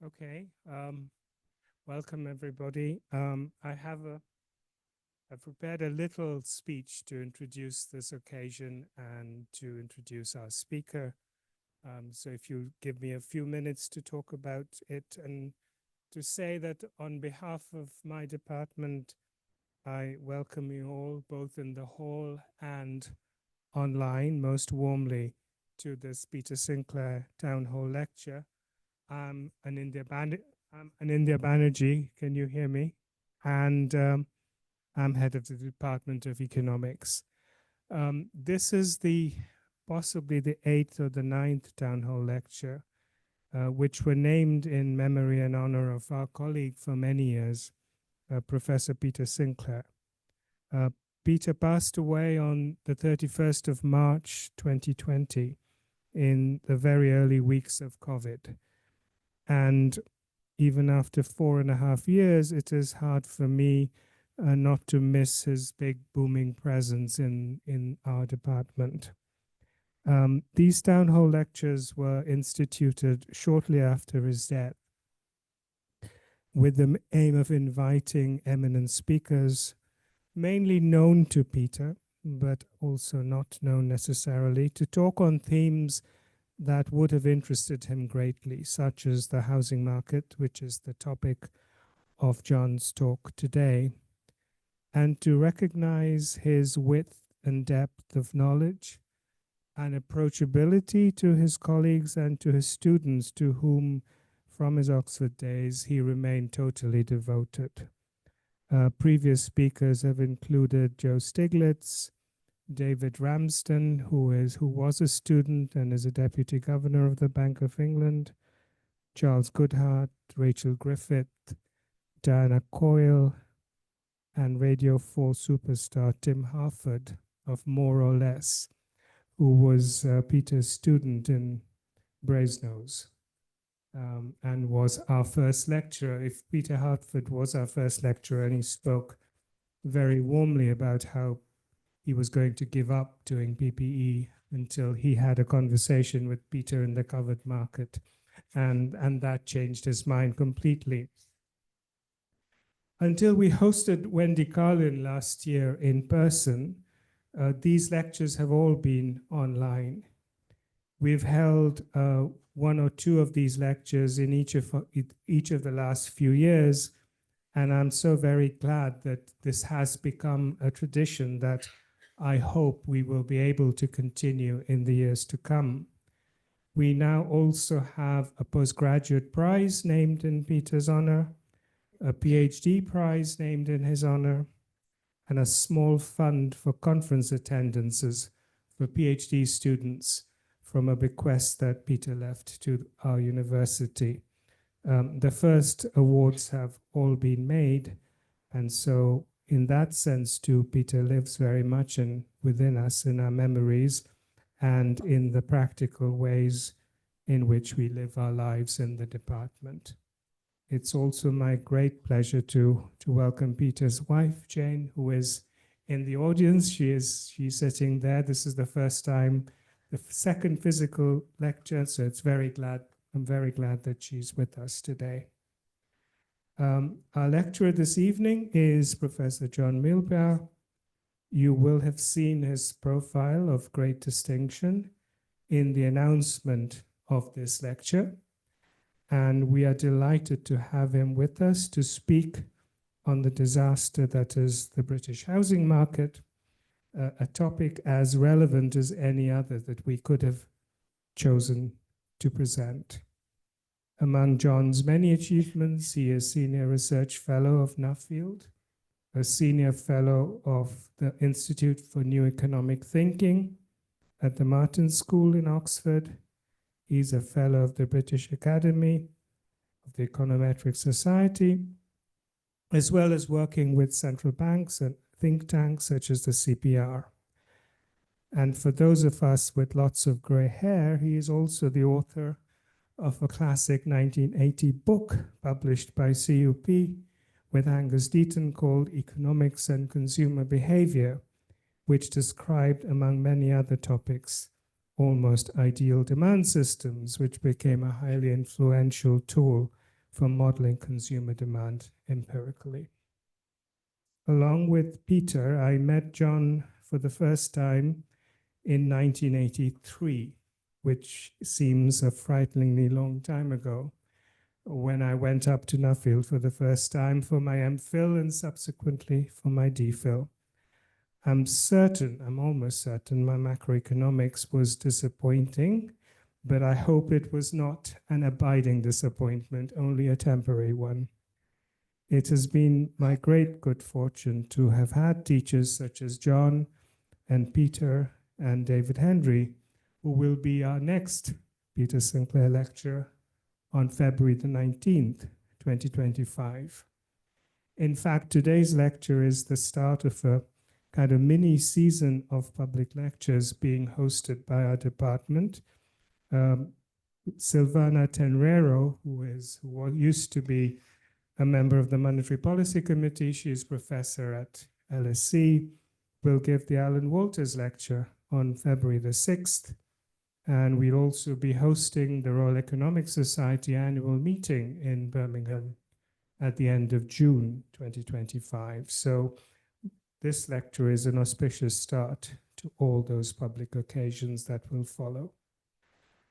Okay, welcome everybody. I've prepared a little speech to introduce this occasion and to introduce our speaker. So if you give me a few minutes to talk about it and to say that on behalf of my department, I welcome you all, both in the hall and online, most warmly to this Peter Sinclair Town Hall Lecture. I'm an India Banerjee. Can you hear me? And I'm head of the Department of Economics. This is possibly the 8th or the 9th town hall lecture, which were named in memory and honor of our colleague for many years, Professor Peter Sinclair. Peter passed away on the 31st of March 2020 in the very early weeks of COVID. And even after 4.5 years, it is hard for me not to miss his big booming presence in our department. These town hall lectures were instituted shortly after his death with the aim of inviting eminent speakers, mainly known to Peter, but also not known necessarily, to talk on themes that would have interested him greatly, such as the housing market, which is the topic of John's talk today, and to recognize his width and depth of knowledge and approachability to his colleagues and to his students, to whom, from his Oxford days, he remained totally devoted. Previous speakers have included Joe Stiglitz, David Ramsden, who was a student and is a deputy governor of the Bank of England, Charles Goodhart, Rachel Griffith, Diana Coyle, and Radio 4 superstar Tim Harford of More or Less, who was Peter's student in Brasenose and was our first lecturer. If Peter Harford was our first lecturer, and he spoke very warmly about how he was going to give up doing PPE until he had a conversation with Peter in the covered market. And that changed his mind completely. Until we hosted Wendy Carlin last year in person, these lectures have all been online. We've held one or two of these lectures in each of the last few years, and I'm so very glad that this has become a tradition that I hope we will be able to continue in the years to come. We now also have a postgraduate prize named in Peter's honor, a PhD prize named in his honor, and a small fund for conference attendances for PhD students from a bequest that Peter left to our university. The first awards have all been made, and so in that sense, too, Peter lives very much within us, in our memories, and in the practical ways in which we live our lives in the department. It's also my great pleasure to welcome Peter's wife, Jane, who is in the audience. She's sitting there. This is the first time, the second physical lecture, so I'm very glad that she's with us today. Our lecturer this evening is Professor John Muellbauer. You will have seen his profile of great distinction in the announcement of this lecture, and we are delighted to have him with us to speak on the disaster that is the British housing market, a topic as relevant as any other that we could have chosen to present. Among John's many achievements, he is Senior Research Fellow of Nuffield, a Senior Fellow of the Institute for New Economic Thinking at the Martin School in Oxford. He's a Fellow of the British Academy of the Econometric Society, as well as working with central banks and think tanks such as the CPR. And for those of us with lots of gray hair, he is also the author of a classic 1980 book published by CUP with Angus Deaton called Economics and Consumer Behavior, which described, among many other topics, almost ideal demand systems, which became a highly influential tool for modeling consumer demand empirically. Along with Peter, I met John for the first time in 1983, which seems a frighteningly long time ago, when I went up to Nuffield for the first time for my MPhil and subsequently for my DPhil. I'm almost certain my macroeconomics was disappointing, but I hope it was not an abiding disappointment, only a temporary one. It has been my great good fortune to have had teachers such as John and Peter and David Henry, who will be our next Peter Sinclair lecturer on February the 19th, 2025. In fact, today's lecture is the start of a kind of mini season of public lectures being hosted by our department. Silvana Tenrero, who used to be a member of the Monetary Policy Committee, she is professor at LSE, will give the Alan Walters lecture on February the 6th. And we'll also be hosting the Royal Economic Society annual meeting in Birmingham at the end of June 2025. So this lecture is an auspicious start to all those public occasions that will follow.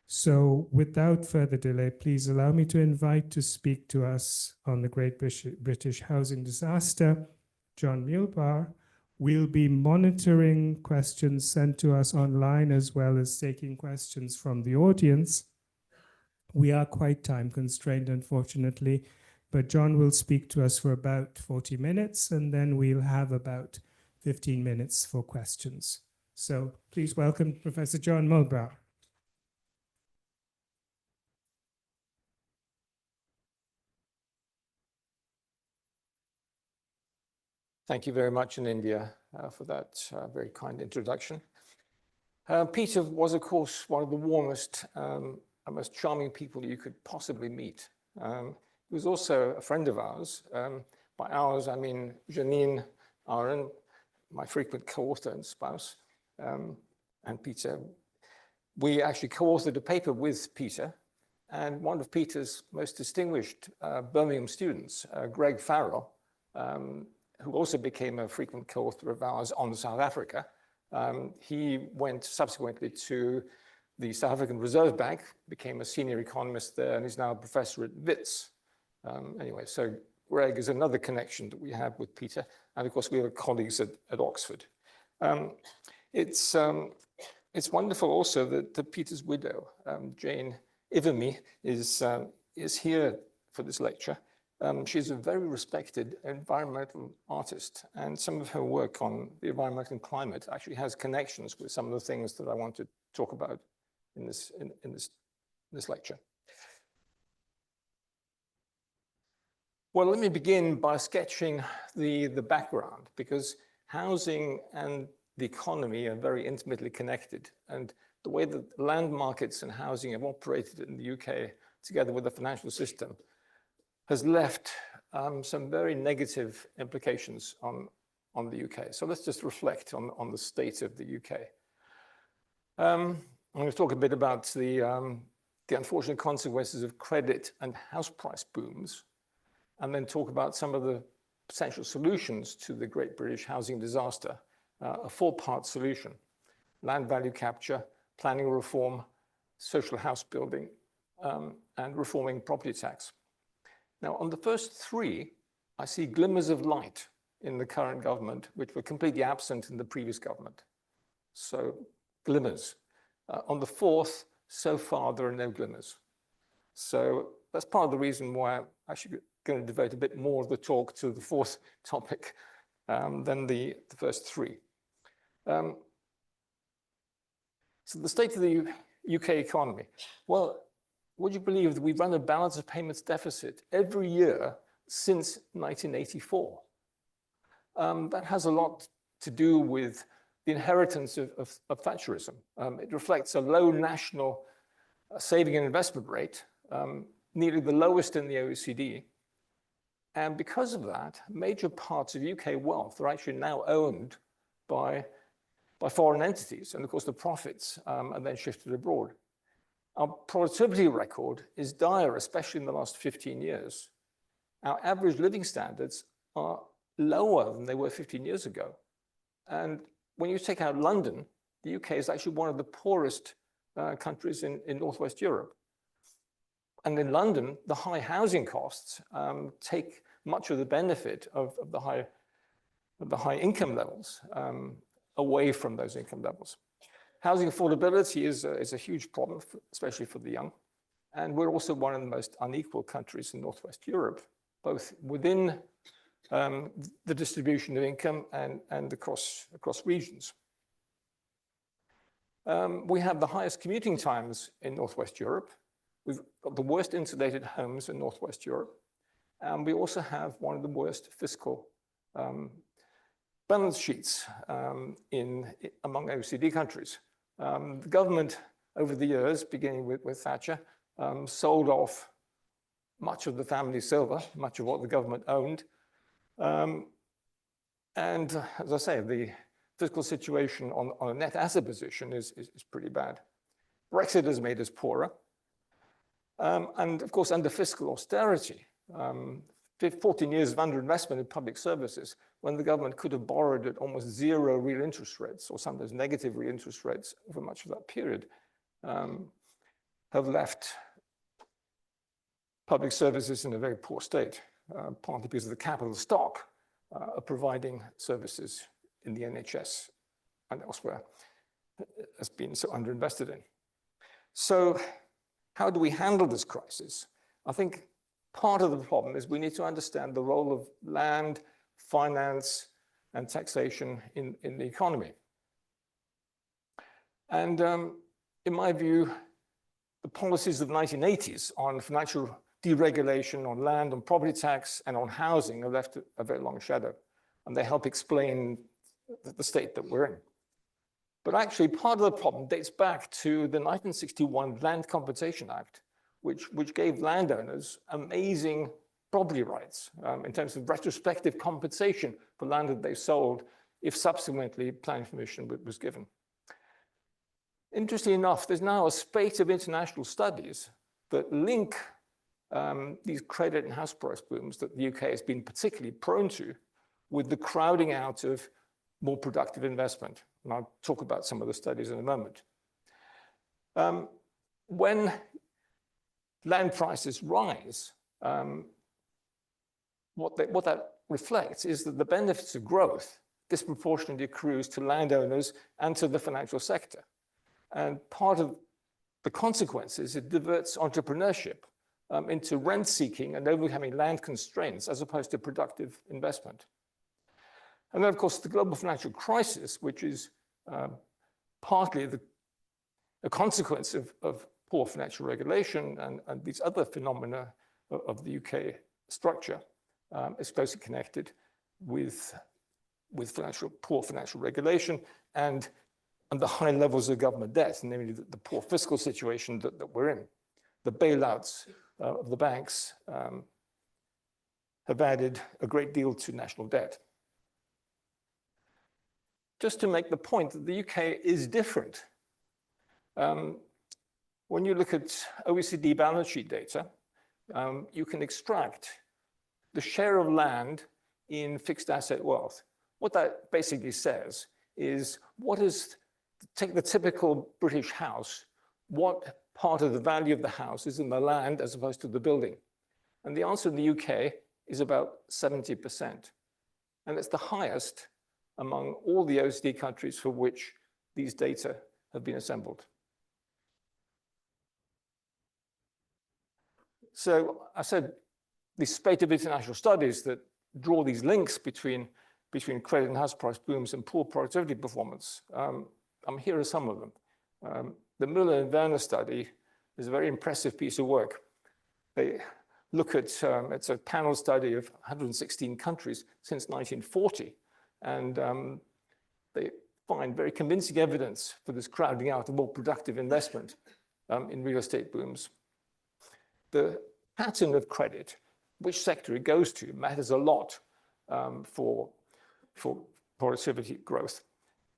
So without further delay, please allow me to invite to speak to us on the Great British Housing Disaster, John Muellbauer. We'll be monitoring questions sent to us online as well as taking questions from the audience. We are quite time constrained, unfortunately, but John will speak to us for about 40 minutes, and then we'll have about 15 minutes for questions. So please welcome Professor John Muellbauer. Thank you very much, in India, for that very kind introduction. Peter was, of course, one of the warmest and most charming people you could possibly meet. He was also a friend of ours. By ours, I mean Janine Aaron, my frequent co-author and spouse, and Peter. We actually co-authored a paper with Peter, and one of Peter's most distinguished Birmingham students, Greg Farrell, who also became a frequent co-author of ours on South Africa. He went subsequently to the South African Reserve Bank, became a senior economist there, and is now a professor at Wits. Anyway, so Greg is another connection that we have with Peter. And of course, we have colleagues at Oxford. It's wonderful also that Peter's widow, Jane Ivamy, is here for this lecture. She's a very respected environmental artist, and some of her work on the environment and climate actually has connections with some of the things that I want to talk about in this lecture. Well, let me begin by sketching the background, because housing and the economy are very intimately connected, and the way that land markets and housing have operated in the UK together with the financial system has left some very negative implications on the UK. So let's just reflect on the state of the UK. I'm going to talk a bit about the unfortunate consequences of credit and house price booms, and then talk about some of the potential solutions to the Great British Housing Disaster, a four-part solution: land value capture, planning reform, social house building, and reforming property tax. Now, on the first three, I see glimmers of light in the current government, which were completely absent in the previous government. So, glimmers. On the fourth, so far, there are no glimmers. So that's part of the reason why I'm actually going to devote a bit more of the talk to the fourth topic than the first three. So the state of the UK economy. Well, would you believe that we've run a balance of payments deficit every year since 1984? That has a lot to do with the inheritance of Thatcherism. It reflects a low national saving and investment rate, nearly the lowest in the OECD. And because of that, major parts of UK wealth are actually now owned by foreign entities. And of course, the profits are then shifted abroad. Our productivity record is dire, especially in the last 15 years. Our average living standards are lower than they were 15 years ago. And when you take out London, the UK is actually one of the poorest countries in Northwest Europe. And in London, the high housing costs take much of the benefit of the high income levels away from those income levels. Housing affordability is a huge problem, especially for the young. And we're also one of the most unequal countries in Northwest Europe, both within the distribution of income and across regions. We have the highest commuting times in Northwest Europe. We've got the worst insulated homes in Northwest Europe. And we also have one of the worst fiscal balance sheets among OECD countries. The government over the years, beginning with Thatcher, sold off much of the family silver, much of what the government owned. And as I say, the fiscal situation on a net asset position is pretty bad. Brexit has made us poorer. And of course, under fiscal austerity, 14 years of underinvestment in public services, when the government could have borrowed at almost zero real interest rates, or sometimes negative real interest rates over much of that period, have left public services in a very poor state, partly because of the capital stock of providing services in the NHS and elsewhere has been so underinvested in. So how do we handle this crisis? I think part of the problem is we need to understand the role of land, finance, and taxation in the economy. And in my view, the policies of the 1980s on financial deregulation, on land, on property tax, and on housing have left a very long shadow, and they help explain the state that we're in. But actually, part of the problem dates back to the 1961 Land Compensation Act, which gave landowners amazing property rights in terms of retrospective compensation for land that they sold if subsequently planning permission was given. Interestingly enough, there's now a spate of international studies that link these credit and house price booms that the UK has been particularly prone to with the crowding out of more productive investment. And I'll talk about some of the studies in a moment. When land prices rise, what that reflects is that the benefits of growth disproportionately accrues to landowners and to the financial sector. And part of the consequences, it diverts entrepreneurship into rent seeking and overcoming land constraints as opposed to productive investment. And then, of course, the global financial crisis, which is partly a consequence of poor financial regulation and these other phenomena of the UK structure, is closely connected with poor financial regulation and the high levels of government debt, namely the poor fiscal situation that we're in. The bailouts of the banks have added a great deal to national debt. Just to make the point that the UK is different. When you look at OECD balance sheet data, you can extract the share of land in fixed asset wealth. What that basically says is take the typical British house, what part of the value of the house is in the land as opposed to the building? And the answer in the UK is about 70%. And it's the highest among all the OECD countries for which these data have been assembled. So I said the spate of international studies that draw these links between credit and house price booms and poor productivity performance. Here are some of them. The Muller and Werner study is a very impressive piece of work. They look at, it's a panel study of 116 countries since 1940. And they find very convincing evidence for this crowding out of more productive investment in real estate booms. The pattern of credit, which sector it goes to, matters a lot for productivity growth.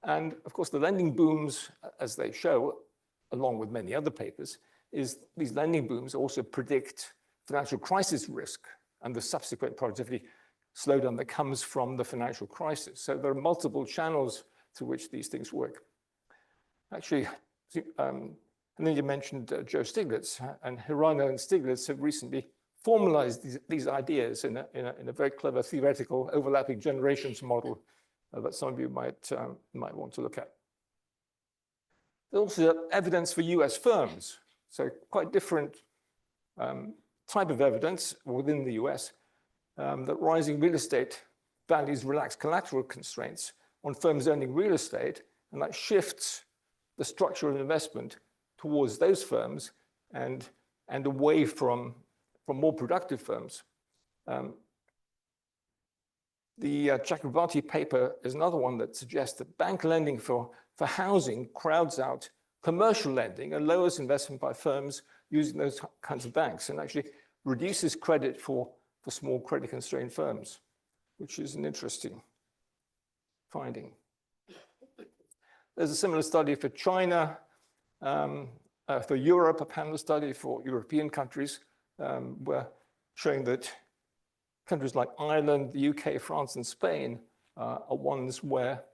And of course, the lending booms, as they show, along with many other papers, is these lending booms also predict financial crisis risk and the subsequent productivity slowdown that comes from the financial crisis. So there are multiple channels through which these things work. Actually, and then you mentioned Joe Stiglitz, and Hirano and Stiglitz have recently formalized these ideas in a very clever theoretical overlapping generations model that some of you might want to look at. There's also evidence for US firms, so quite different type of evidence within the US that rising real estate values relax collateral constraints on firms owning real estate, and that shifts the structure of investment towards those firms and away from more productive firms. The Chakrabarty paper is another one that suggests that bank lending for housing crowds out commercial lending and lowers investment by firms using those kinds of banks, and actually reduces credit for small credit constrained firms, which is an interesting finding. There's a similar study for China, for Europe, a panel study for European countries, where showing that countries like Ireland, the UK, France, and Spain are ones where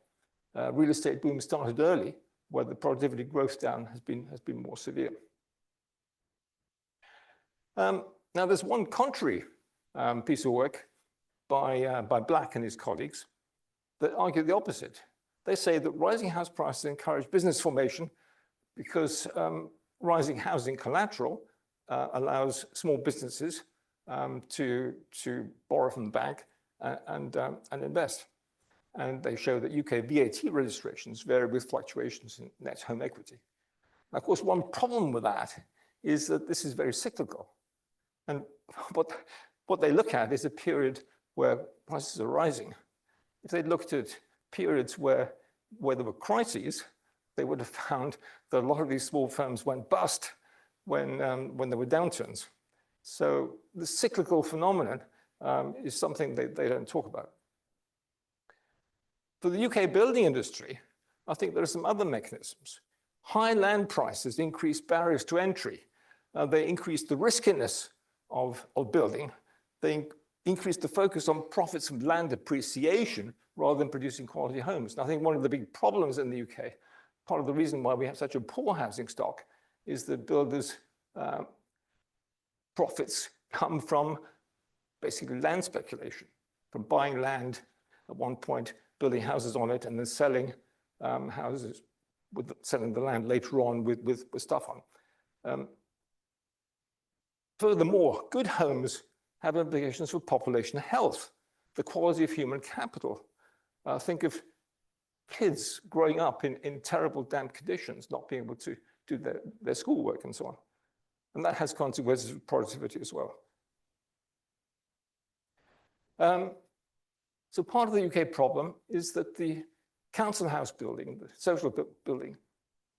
real estate boom started early, where the productivity growth down has been more severe. Now, there's one contrary piece of work by Black and his colleagues that argue the opposite. They say that rising house prices encourage business formation because rising housing collateral allows small businesses to borrow from the bank and invest. And they show that UK VAT registrations vary with fluctuations in net home equity. Now, of course, one problem with that is that this is very cyclical. And what they look at is a period where prices are rising. If they'd looked at periods where there were crises, they would have found that a lot of these small firms went bust when there were downturns. So the cyclical phenomenon is something they don't talk about. For the UK building industry, I think there are some other mechanisms. High land prices increase barriers to entry. They increase the riskiness of building. They increase the focus on profits from land appreciation rather than producing quality homes. And I think one of the big problems in the UK, part of the reason why we have such a poor housing stock, is that builders' profits come from basically land speculation, from buying land at one point, building houses on it, and then selling houses, selling the land later on with stuff on. Furthermore, good homes have implications for population health, the quality of human capital. Think of kids growing up in terrible damp conditions, not being able to do their schoolwork and so on. And that has consequences for productivity as well. So part of the UK problem is that the council house building, the social building,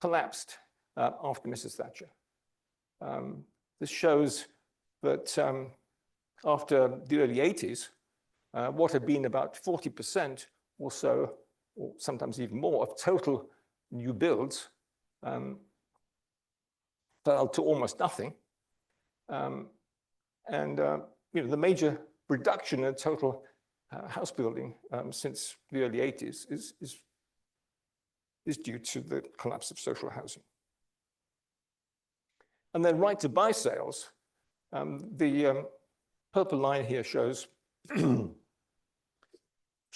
collapsed after Mrs. Thatcher. This shows that after the early 80s, what had been about 40% or so, or sometimes even more, of total new builds fell to almost nothing. The major reduction in total house building since the early 80s is due to the collapse of social housing. And then right to buy sales, the purple line here shows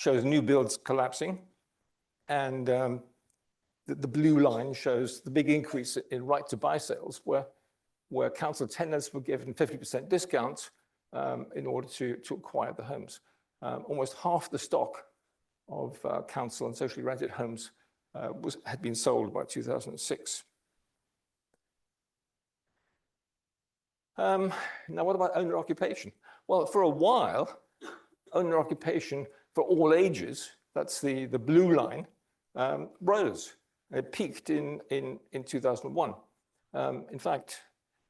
new builds collapsing, and the blue line shows the big increase in right to buy sales, where council tenants were given 50% discounts in order to acquire the homes. Almost half the stock of council and socially rented homes had been sold by 2006. Now, what about owner occupation? Well, for a while, owner occupation for all ages, that's the blue line, rose. It peaked in 2001. In fact,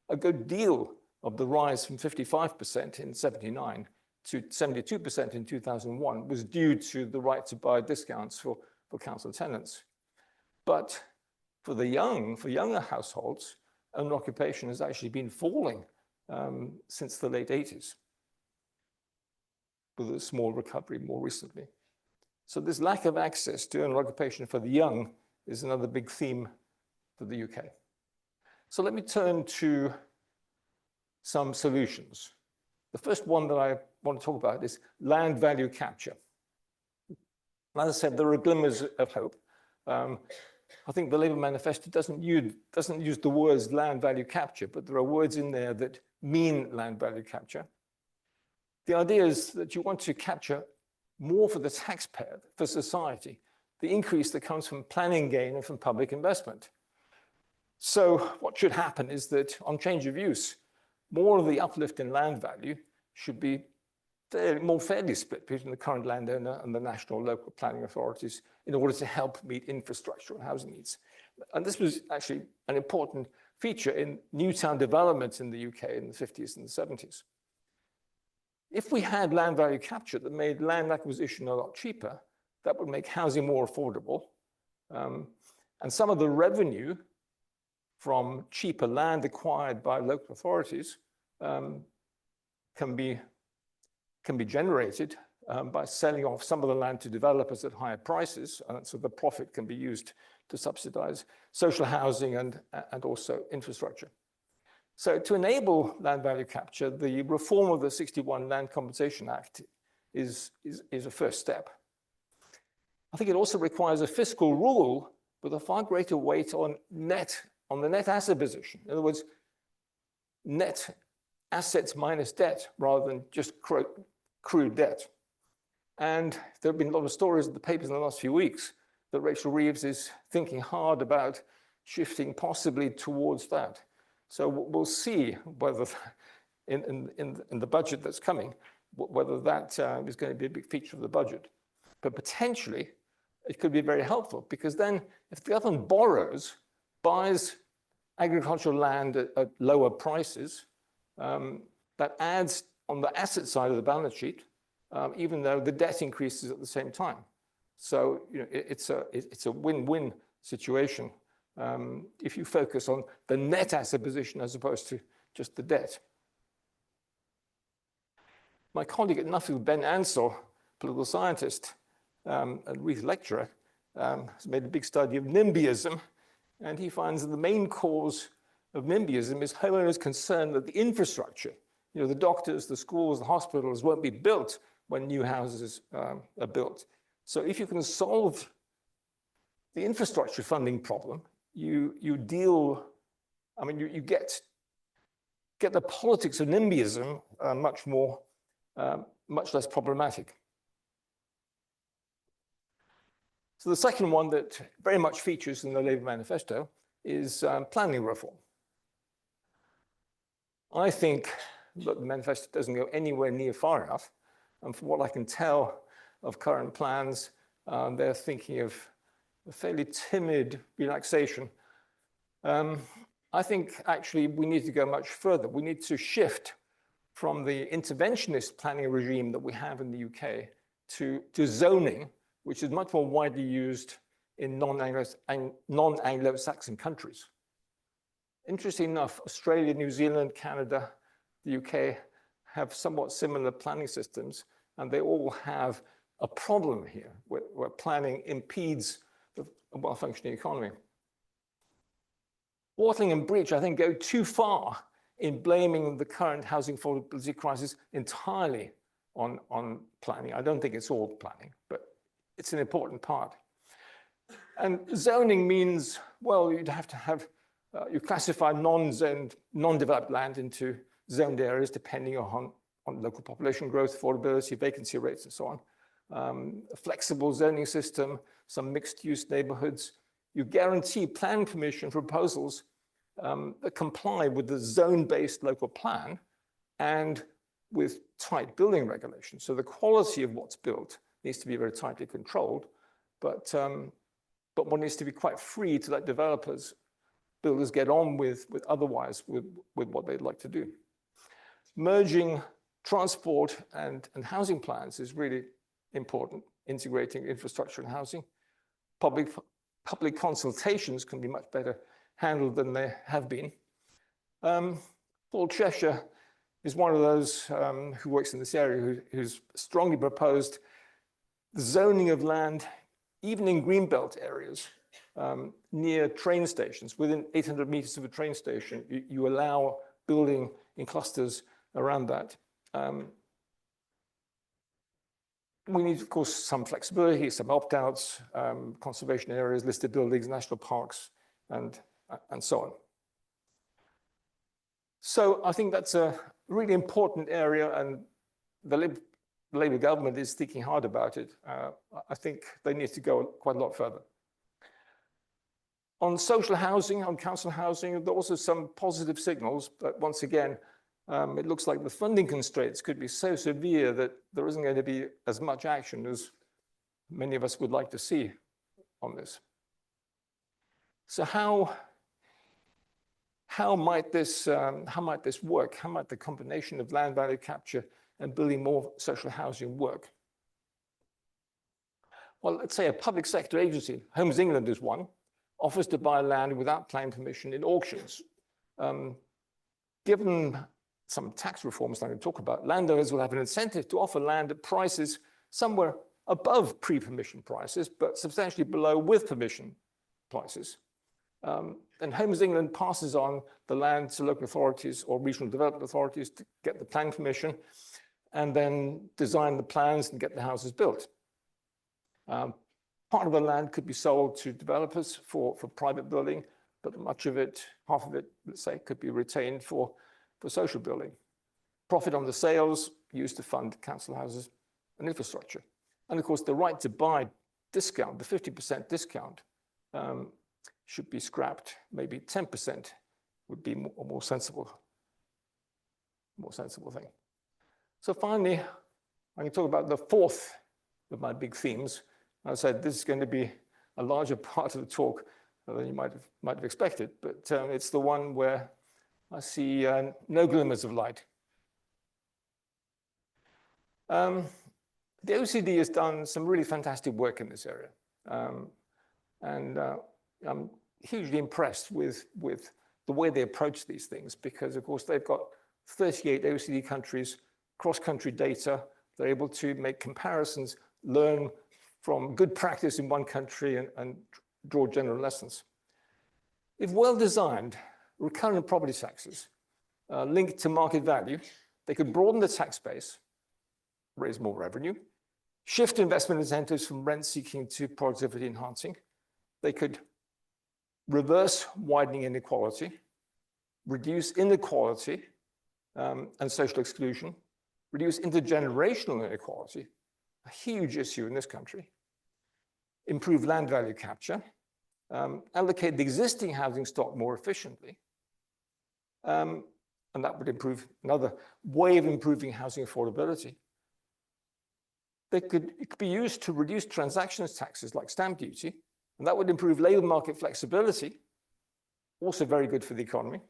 a good deal of the rise from 55% in 79 to 72% in 2001 was due to the right to buy discounts for council tenants. But for younger households, own occupation has actually been falling since the late 80s, with a small recovery more recently. So this lack of access to own occupation for the young is another big theme for the UK. So let me turn to some solutions. The first one that I want to talk about is land value capture. As I said, there are glimmers of hope. I think the Labour manifesto doesn't use the words land value capture, but there are words in there that mean land value capture. The idea is that you want to capture more for the taxpayer, for society, the increase that comes from planning gain and from public investment. So what should happen is that on change of use, more of the uplift in land value should be more fairly split between the current landowner and the national local planning authorities in order to help meet infrastructure and housing needs. And this was actually an important feature in new town developments in the UK in the 50s and the 70s. If we had land value capture that made land acquisition a lot cheaper, that would make housing more affordable. And some of the revenue from cheaper land acquired by local authorities can be generated by selling off some of the land to developers at higher prices. And so the profit can be used to subsidize social housing and also infrastructure. So to enable land value capture, the reform of the 61 Land Compensation Act is a first step. I think it also requires a fiscal rule with a far greater weight on the net asset position. In other words, net assets minus debt rather than just crude debt. And there have been a lot of stories in the papers in the last few weeks that Rachel Reeves is thinking hard about shifting possibly towards that. So we'll see whether in the budget that's coming, whether that is going to be a big feature of the budget. But potentially, it could be very helpful because then if the government buys agricultural land at lower prices, that adds on the asset side of the balance sheet, even though the debt increases at the same time. So it's a win-win situation if you focus on the net asset position as opposed to just the debt. My colleague at Nuffield, Ben Ansell, political scientist and Reith lecturer, has made a big study of NIMBYism, and he finds that the main cause of NIMBYism is homeowners' concern that the infrastructure, the doctors, the schools, the hospitals won't be built when new houses are built. So if you can solve the infrastructure funding problem, you get the politics of NIMBYism much less problematic. So the second one that very much features in the Labour manifesto is planning reform. I think that the manifesto doesn't go anywhere near far enough. And from what I can tell of current plans, they're thinking of a fairly timid relaxation. I think actually we need to go much further. We need to shift from the interventionist planning regime that we have in the UK to zoning, which is much more widely used in non-Anglo-Saxon countries. Interesting enough, Australia, New Zealand, Canada, the UK have somewhat similar planning systems, and they all have a problem here where planning impedes a well-functioning economy. Watling and Breach, I think, go too far in blaming the current housing affordability crisis entirely on planning. I don't think it's all planning, but it's an important part. And zoning means, well, you'd have to have, you classify non-zoned, non-developed land into zoned areas depending on local population growth, affordability, vacancy rates, and so on. A flexible zoning system, some mixed-use neighborhoods. You guarantee plan permission proposals that comply with the zone-based local plan and with tight building regulations. So the quality of what's built needs to be very tightly controlled, but one needs to be quite free to let builders get on with what they'd like to do. Merging transport and housing plans is really important, integrating infrastructure and housing. Public consultations can be much better handled than they have been. Paul Cheshire is one of those who works in this area who's strongly proposed the zoning of land, even in greenbelt areas, near train stations. Within 800 meters of a train station, you allow building in clusters around that. We need, of course, some flexibility, some opt-outs, conservation areas, listed buildings, national parks, and so on. So I think that's a really important area, and the Labour government is thinking hard about it. I think they need to go quite a lot further. On social housing, on council housing, there are also some positive signals, but once again, it looks like the funding constraints could be so severe that there isn't going to be as much action as many of us would like to see on this. So how might this work? How might the combination of land value capture and building more social housing work? Well, let's say a public sector agency, Homes England is one, offers to buy land without planning permission in auctions. Given some tax reforms I'm going to talk about, landowners will have an incentive to offer land at prices somewhere above pre-permission prices, but substantially below with permission prices. And Homes England passes on the land to local authorities or regional development authorities to get the planning permission and then design the plans and get the houses built. Part of the land could be sold to developers for private building, but much of it, half of it, let's say, could be retained for social building. Profit on the sales used to fund council houses and infrastructure. And of course, the right to buy discount, the 50% discount, should be scrapped. Maybe 10% would be a more sensible thing. So finally, I can talk about the fourth of my big themes. I said this is going to be a larger part of the talk than you might have expected, but it's the one where I see no glimmers of light. The OECD has done some really fantastic work in this area, and I'm hugely impressed with the way they approach these things, because of course they've got 38 OECD countries, cross-country data. They're able to make comparisons, learn from good practice in one country and draw general lessons. If well-designed, recurrent property taxes linked to market value, they could broaden the tax base, raise more revenue, shift investment incentives from rent-seeking to productivity enhancing. They could reverse widening inequality, reduce inequality and social exclusion, reduce intergenerational inequality, a huge issue in this country, improve land value capture, allocate the existing housing stock more efficiently, and that would improve another way of improving housing affordability. It could be used to reduce transactions taxes like stamp duty, and that would improve labor market flexibility, also very good for the economy,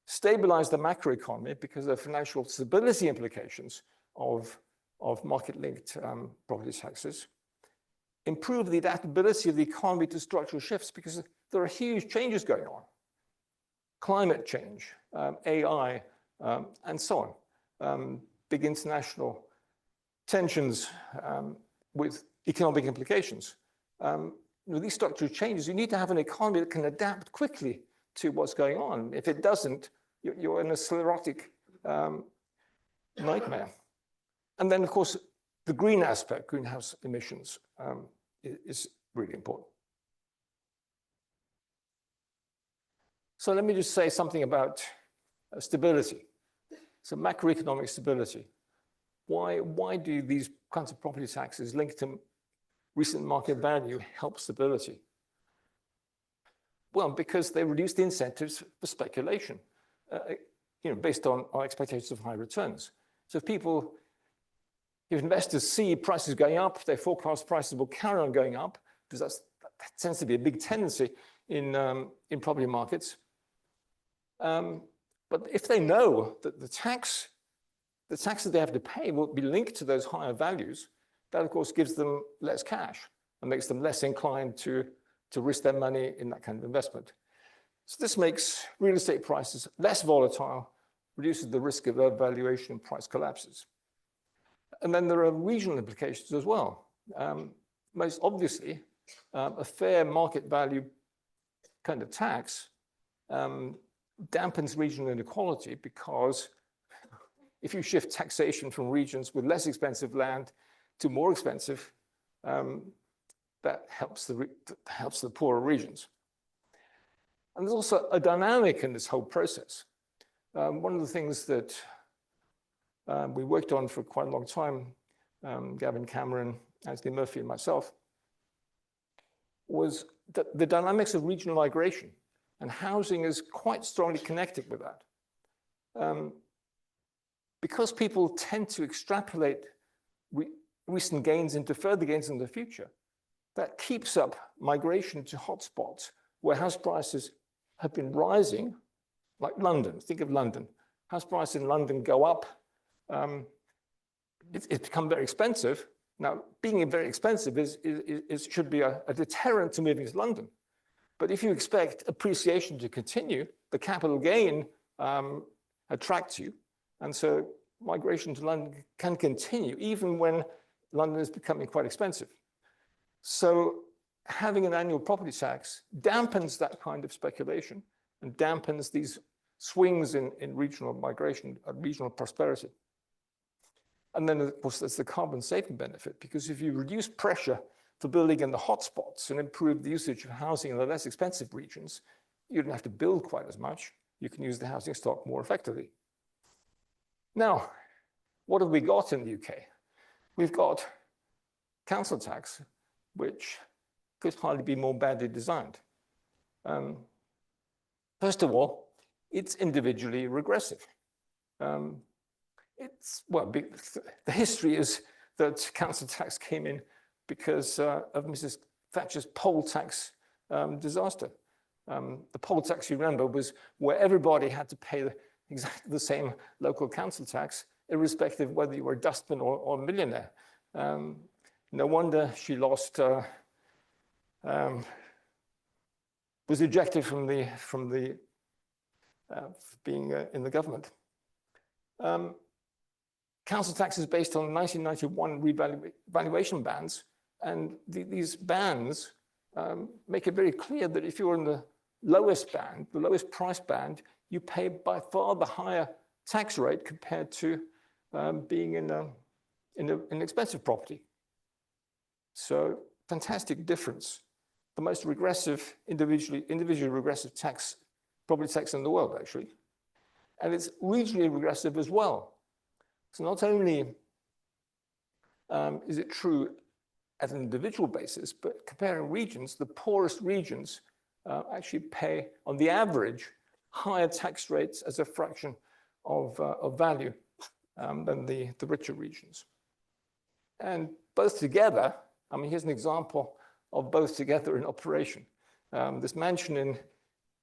stabilize the macroeconomy because of the financial stability implications of market-linked property taxes, improve the adaptability of the economy to structural shifts because there are huge changes going on. Climate change, AI, and so on. Big international tensions with economic implications. With these structural changes, you need to have an economy that can adapt quickly to what's going on. If it doesn't, you're in a sclerotic nightmare. And then, of course, the green aspect, greenhouse emissions, is really important. So let me just say something about stability. So macroeconomic stability. Why do these kinds of property taxes linked to recent market value help stability? Well, because they reduce the incentives for speculation, based on our expectations of high returns. So if investors see prices going up, they forecast prices will carry on going up, because that tends to be a big tendency in property markets. But if they know that the tax that they have to pay will be linked to those higher values, that of course gives them less cash and makes them less inclined to risk their money in that kind of investment. So this makes real estate prices less volatile, reduces the risk of overvaluation and price collapses. And then there are regional implications as well. Most obviously, a fair market value kind of tax dampens regional inequality, because if you shift taxation from regions with less expensive land to more expensive, that helps the poorer regions. And there's also a dynamic in this whole process. One of the things that we worked on for quite a long time, Gavin Cameron, Anthony Murphy, and myself, was that the dynamics of regional migration, and housing is quite strongly connected with that. Because people tend to extrapolate recent gains into further gains in the future, that keeps up migration to hotspots where house prices have been rising, like London. Think of London. House prices in London go up. It's become very expensive. Now, being very expensive should be a deterrent to moving to London. But if you expect appreciation to continue, the capital gain attracts you. And so migration to London can continue even when London is becoming quite expensive. So having an annual property tax dampens that kind of speculation and dampens these swings in regional migration, regional prosperity. And then, of course, there's the carbon saving benefit, because if you reduce pressure for building in the hotspots and improve the usage of housing in the less expensive regions, you don't have to build quite as much. You can use the housing stock more effectively. Now, what have we got in the UK? We've got council tax, which could hardly be more badly designed. First of all, it's individually regressive. The history is that council tax came in because of Mrs. Thatcher's poll tax disaster. The poll tax, you remember, was where everybody had to pay exactly the same local council tax, irrespective of whether you were a dustman or a millionaire. No wonder she lost, was ejected from being in the government. Council tax is based on 1991 revaluation bans, and these bans make it very clear that if you're in the lowest band, the lowest price band, you pay by far the higher tax rate compared to being in an expensive property. So fantastic difference. The most regressive, individually regressive tax, property tax in the world, actually. And it's regionally regressive as well. So not only is it true at an individual basis, but comparing regions, the poorest regions actually pay, on the average, higher tax rates as a fraction of value than the richer regions. And both together, I mean, here's an example of both together in operation. This mansion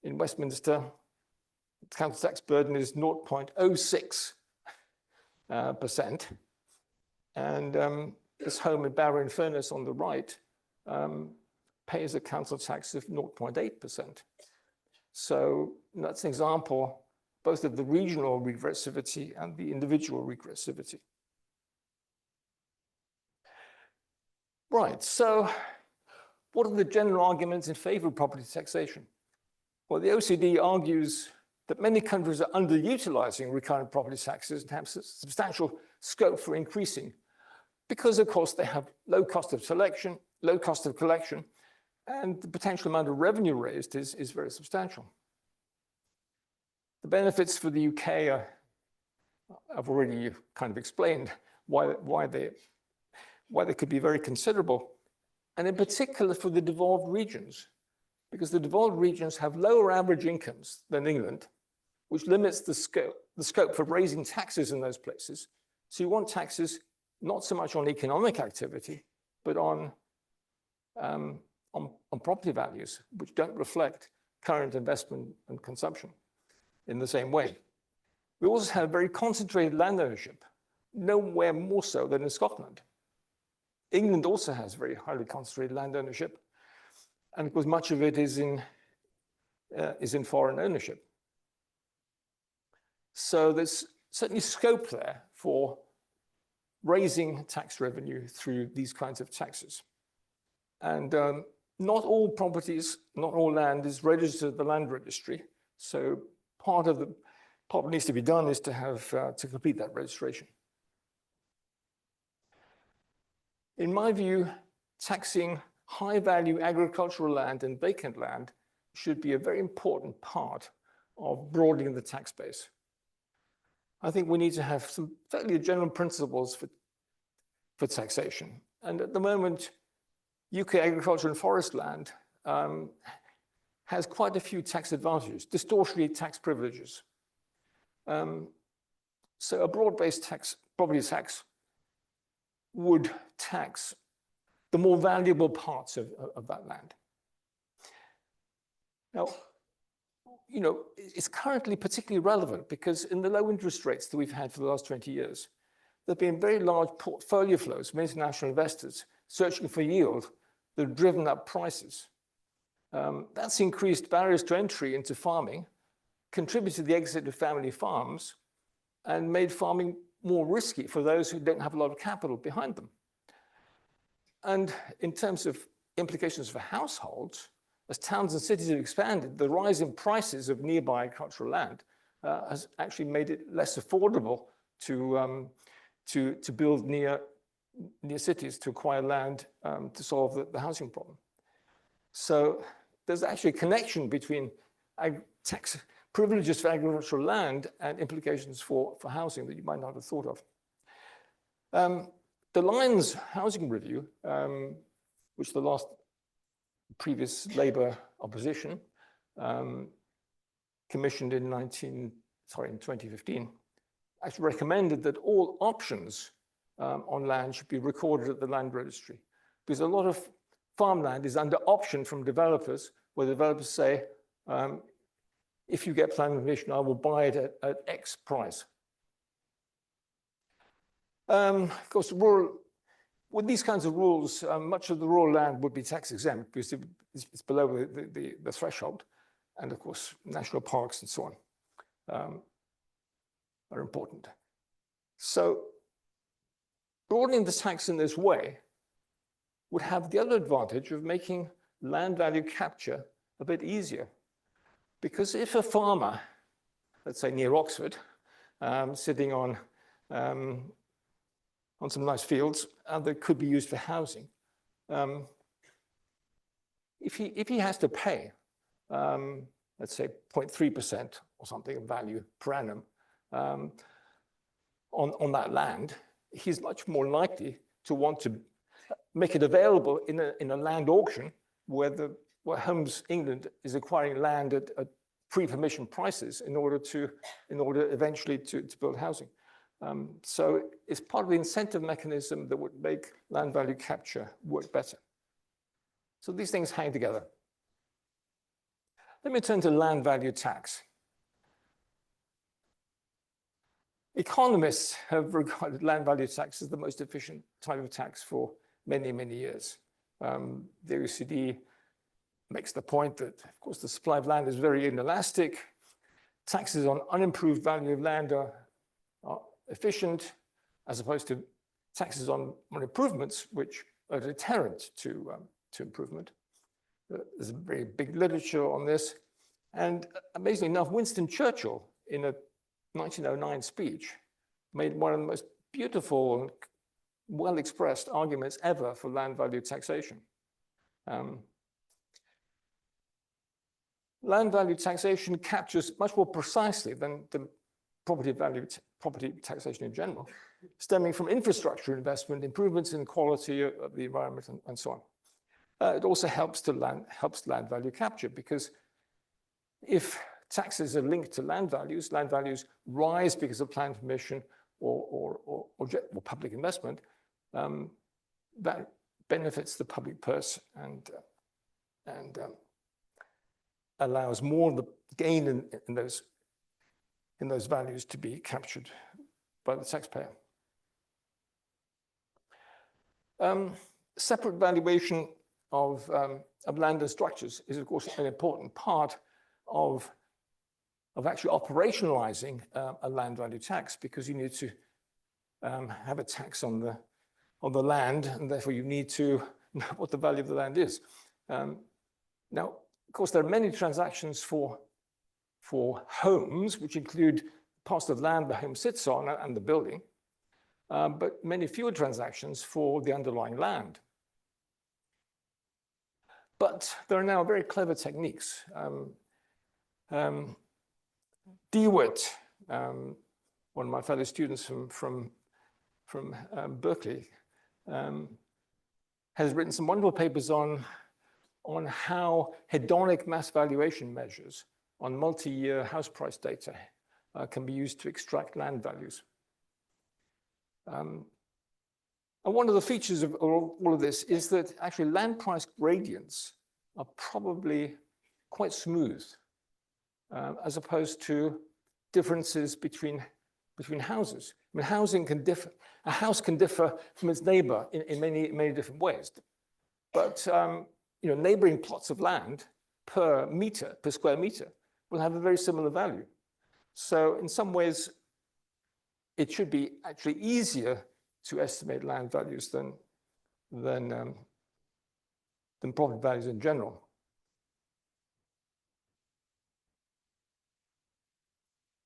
in Westminster, council tax burden is 0.06%. And this home in Barrow-in-Furness on the right pays a council tax of 0.8%. So that's an example both of the regional regressivity and the individual regressivity. Right, so what are the general arguments in favor of property taxation? Well, the OECD argues that many countries are underutilizing recurrent property taxes and have substantial scope for increasing because, of course, they have low cost of collection, and the potential amount of revenue raised is very substantial. The benefits for the UK are, I've already kind of explained why they could be very considerable, and in particular for the devolved regions, because the devolved regions have lower average incomes than England, which limits the scope for raising taxes in those places. So you want taxes not so much on economic activity, but on property values, which don't reflect current investment and consumption in the same way. We also have very concentrated land ownership, nowhere more so than in Scotland. England also has very highly concentrated land ownership, and of course much of it is in is in foreign ownership. So there's certainly scope there for raising tax revenue through these kinds of taxes. And not all properties, not all land is registered at the land registry. So part of what needs to be done is to have to complete that registration. In my view, taxing high-value agricultural land and vacant land should be a very important part of broadening the tax base. I think we need to have some fairly general principles for taxation. And at the moment, UK agriculture and forest land has quite a few tax advantages, distortionary tax privileges. So a broad-based property tax would tax the more valuable parts of that land. Now, you know, it's currently particularly relevant because in the low interest rates that we've had for the last 20 years, there have been very large portfolio flows from international investors searching for yield that have driven up prices. That's increased barriers to entry into farming, contributed to the exit of family farms, and made farming more risky for those who don't have a lot of capital behind them. And in terms of implications for households, as towns and cities have expanded, the rise in prices of nearby agricultural land has actually made it less affordable to build near cities, to acquire land to solve the housing problem. So there's actually a connection between tax privileges for agricultural land and implications for housing that you might not have thought of. The Lyons Housing Review, which the previous Labour opposition commissioned in 2015, actually recommended that all options on land should be recorded at the land registry, because a lot of farmland is under option from developers, where the developers say, if you get planning permission, I will buy it at X price. Of course, with these kinds of rules, much of the rural land would be tax exempt because it's below the threshold. And of course, national parks and so on are important. So broadening the tax in this way would have the other advantage of making land value capture a bit easier. Because if a farmer, let's say near Oxford, sitting on some nice fields that could be used for housing, if he has to pay, let's say 0.3% or something of value per annum on that land, he's much more likely to want to make it available in a land auction where Homes England is acquiring land at pre-permission prices in order eventually to build housing. So it's part of the incentive mechanism that would make land value capture work better. So these things hang together. Let me turn to land value tax. Economists have regarded land value tax as the most efficient type of tax for many, many years. The OECD makes the point that, of course, the supply of land is very inelastic. Taxes on unimproved value of land are efficient, as opposed to taxes on improvements, which are a deterrent to improvement. There's a very big literature on this. And amazingly enough, Winston Churchill, in a 1909 speech, made one of the most beautiful and well-expressed arguments ever for land value taxation. Land value taxation captures much more precisely than the property taxation in general, stemming from infrastructure investment, improvements in quality of the environment, and so on. It also helps land value capture, because if taxes are linked to land values rise because of planning permission or public investment, that benefits the public purse and allows more of the gain in those values to be captured by the taxpayer. Separate valuation of land and structures is, of course, an important part of actually operationalizing a land value tax, because you need to have a tax on the land, and therefore you need to know what the value of the land is. Now, of course, there are many transactions for homes, which include parts of land the home sits on and the building, but many fewer transactions for the underlying land. But there are now very clever techniques. DeWitt, one of my fellow students from Berkeley, has written some wonderful papers on how hedonic mass valuation measures on multi-year house price data can be used to extract land values. And one of the features of all of this is that actually land price gradients are probably quite smooth, as opposed to differences between houses. I mean, housing can differ. A house can differ from its neighbor in many different ways. But neighboring plots of land per square meter, will have a very similar value. So in some ways, it should be actually easier to estimate land values than property values in general.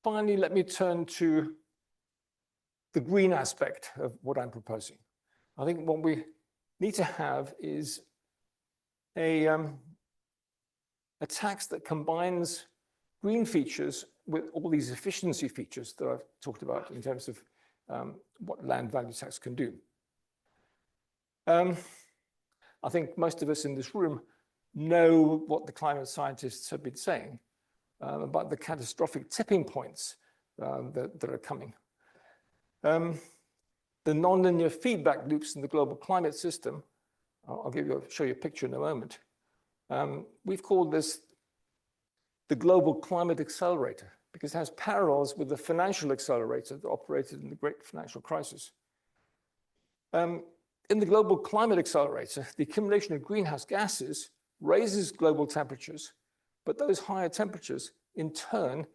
Finally, let me turn to the green aspect of what I'm proposing. I think what we need to have is a tax that combines green features with all these efficiency features that I've talked about in terms of what land value tax can do. I think most of us in this room know what the climate scientists have been saying about the catastrophic tipping points that are coming. The nonlinear feedback loops in the global climate system, I'll show you a picture in a moment. We've called this the global climate accelerator, because it has parallels with the financial accelerator that operated in the great financial crisis. In the global climate accelerator, the accumulation of greenhouse gases raises global temperatures, but those higher temperatures in turn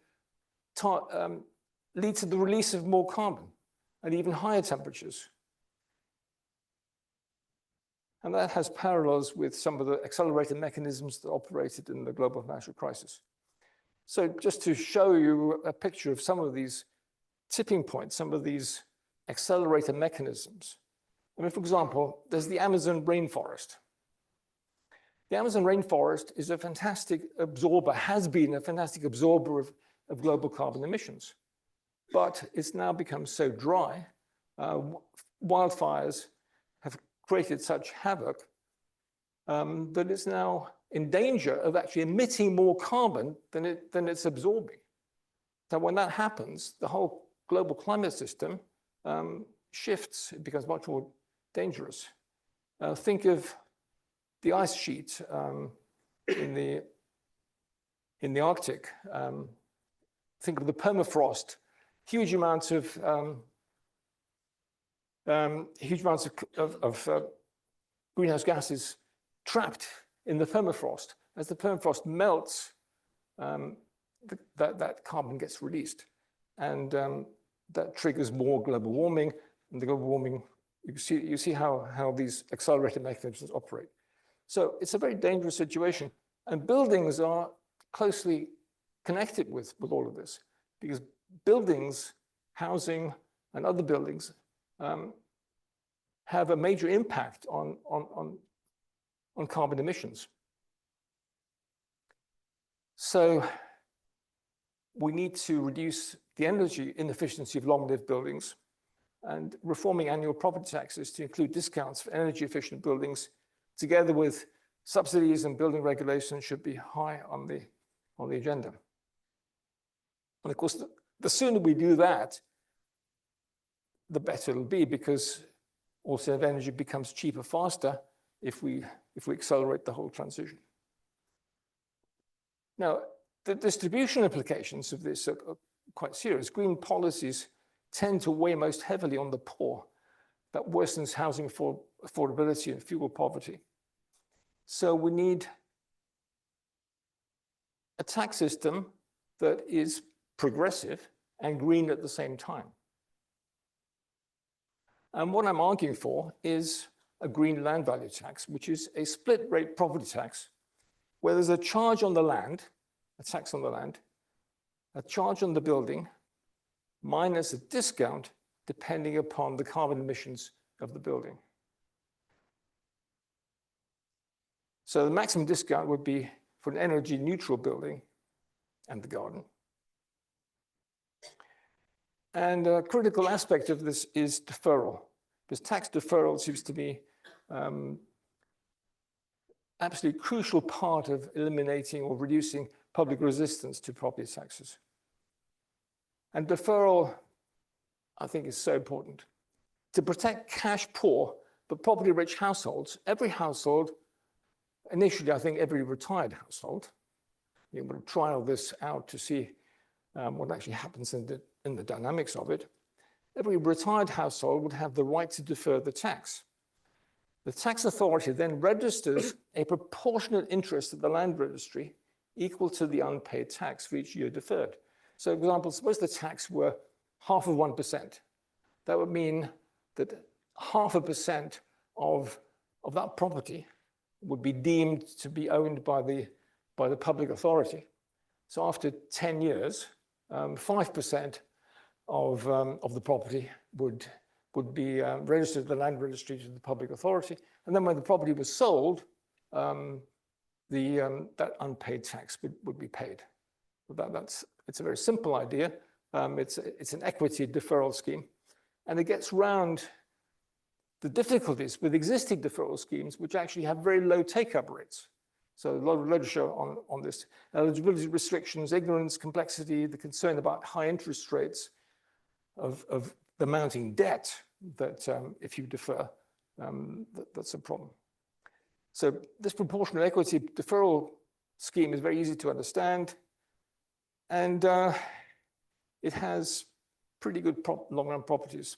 lead to the release of more carbon and even higher temperatures. And that has parallels with some of the accelerator mechanisms that operated in the global financial crisis. So just to show you a picture of some of these tipping points, some of these accelerator mechanisms. I mean, for example, there's the Amazon rainforest. The Amazon rainforest is a fantastic absorber, has been a fantastic absorber of global carbon emissions. But it's now become so dry, wildfires have created such havoc that it's now in danger of actually emitting more carbon than it's absorbing. So when that happens, the whole global climate system shifts. It becomes much more dangerous. Think of the ice sheet in the Arctic. Think of the permafrost. Huge amounts of greenhouse gases trapped in the permafrost. As the permafrost melts, that carbon gets released, and that triggers more global warming. And the global warming, you see how these accelerated mechanisms operate. So it's a very dangerous situation, and buildings are closely connected with all of this, because buildings, housing, and other buildings have a major impact on carbon emissions. So we need to reduce the energy inefficiency of long-lived buildings, and reforming annual property taxes to include discounts for energy efficient buildings, together with subsidies and building regulations, should be high on the agenda. And of course, the sooner we do that, the better it'll be, because alternative energy becomes cheaper faster if we accelerate the whole transition. Now, the distribution implications of this are quite serious. Green policies tend to weigh most heavily on the poor. That worsens housing affordability and fuel poverty. So we need a tax system that is progressive and green at the same time. And what I'm arguing for is a green land value tax, which is a split rate property tax, where there's a charge on the land, a tax on the land, a charge on the building, minus a discount depending upon the carbon emissions of the building. So the maximum discount would be for an energy neutral building and the garden. And a critical aspect of this is deferral, because tax deferral seems to be absolutely crucial part of eliminating or reducing public resistance to property taxes. And deferral, I think, is so important. To protect cash poor but property rich households, every household, initially I think every retired household, you would trial this out to see what actually happens in the dynamics of it. Every retired household would have the right to defer the tax. The tax authority then registers a proportionate interest at the land registry equal to the unpaid tax for each year deferred. So, for example, suppose the tax were 0.5%. That would mean that 0.5% of that property would be deemed to be owned by the public authority. So after 10 years, 5% of the property would be registered at the land registry to the public authority. And then when the property was sold, that unpaid tax would be paid. It's a very simple idea. It's an equity deferral scheme. And it gets around the difficulties with existing deferral schemes, which actually have very low take-up rates. So a lot of literature on this. Eligibility restrictions, ignorance, complexity, the concern about high interest rates of the mounting debt that if you defer, that's a problem. So this proportional equity deferral scheme is very easy to understand. And it has pretty good long-run properties.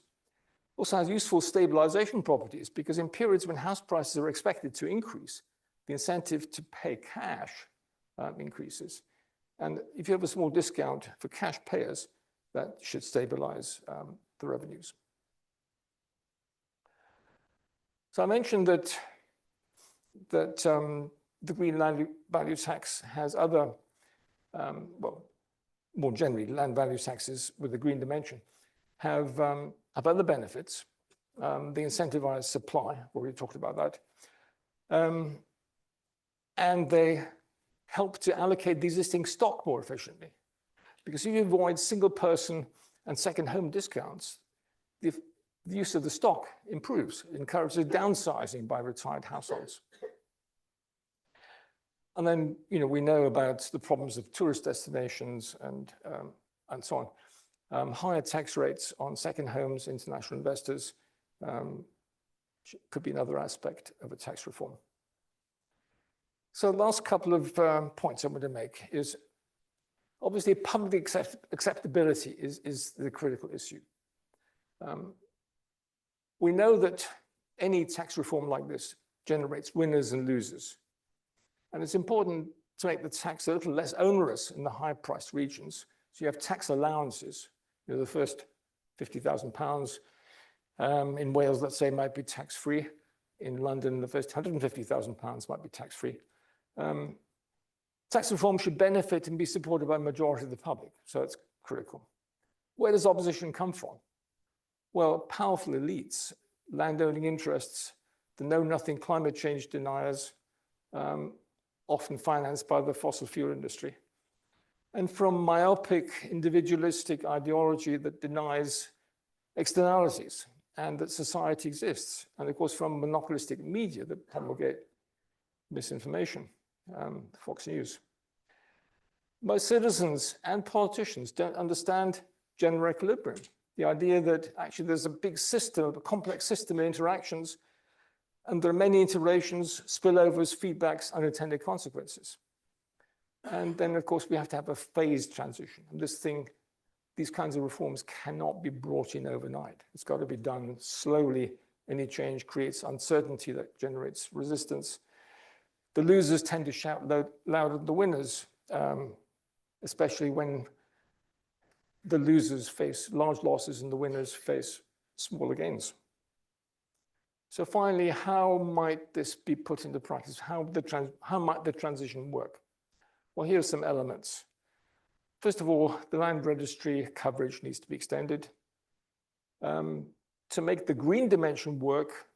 Also has useful stabilization properties, because in periods when house prices are expected to increase, the incentive to pay cash increases. And if you have a small discount for cash payers, that should stabilize the revenues. So I mentioned that the green land value tax has other, well, more generally, land value taxes with the green dimension have other benefits. The incentivized supply, we already talked about that. And they help to allocate the existing stock more efficiently. Because if you avoid single person and second home discounts, the use of the stock improves. It encourages downsizing by retired households. And then, we know about the problems of tourist destinations and so on. Higher tax rates on second homes, international investors, could be another aspect of a tax reform. So the last couple of points I want to make is, obviously, public acceptability is the critical issue. We know that any tax reform like this generates winners and losers. And it's important to make the tax a little less onerous in the high-priced regions. So you have tax allowances. The first £50,000 in Wales, let's say, might be tax-free. In London, the first £150,000 might be tax-free. Tax reform should benefit and be supported by a majority of the public, so it's critical. Where does opposition come from? Well, powerful elites, landowning interests, the know-nothing climate change deniers, often financed by the fossil fuel industry, and from myopic, individualistic ideology that denies externalities and that society exists, and of course from monopolistic media that promulgate misinformation, Fox News. Most citizens and politicians don't understand general equilibrium, the idea that actually there's a big system, a complex system of interactions, and there are many iterations, spillovers, feedbacks, unintended consequences. And then, of course, we have to have a phased transition. And these kinds of reforms cannot be brought in overnight. It's got to be done slowly. Any change creates uncertainty that generates resistance. The losers tend to shout louder than the winners. especially when the losers face large losses and the winners face smaller gains. So finally, how might this be put into practice? How might the transition work? Well, here are some elements. First of all, the land registry coverage needs to be extended. To make the green dimension work,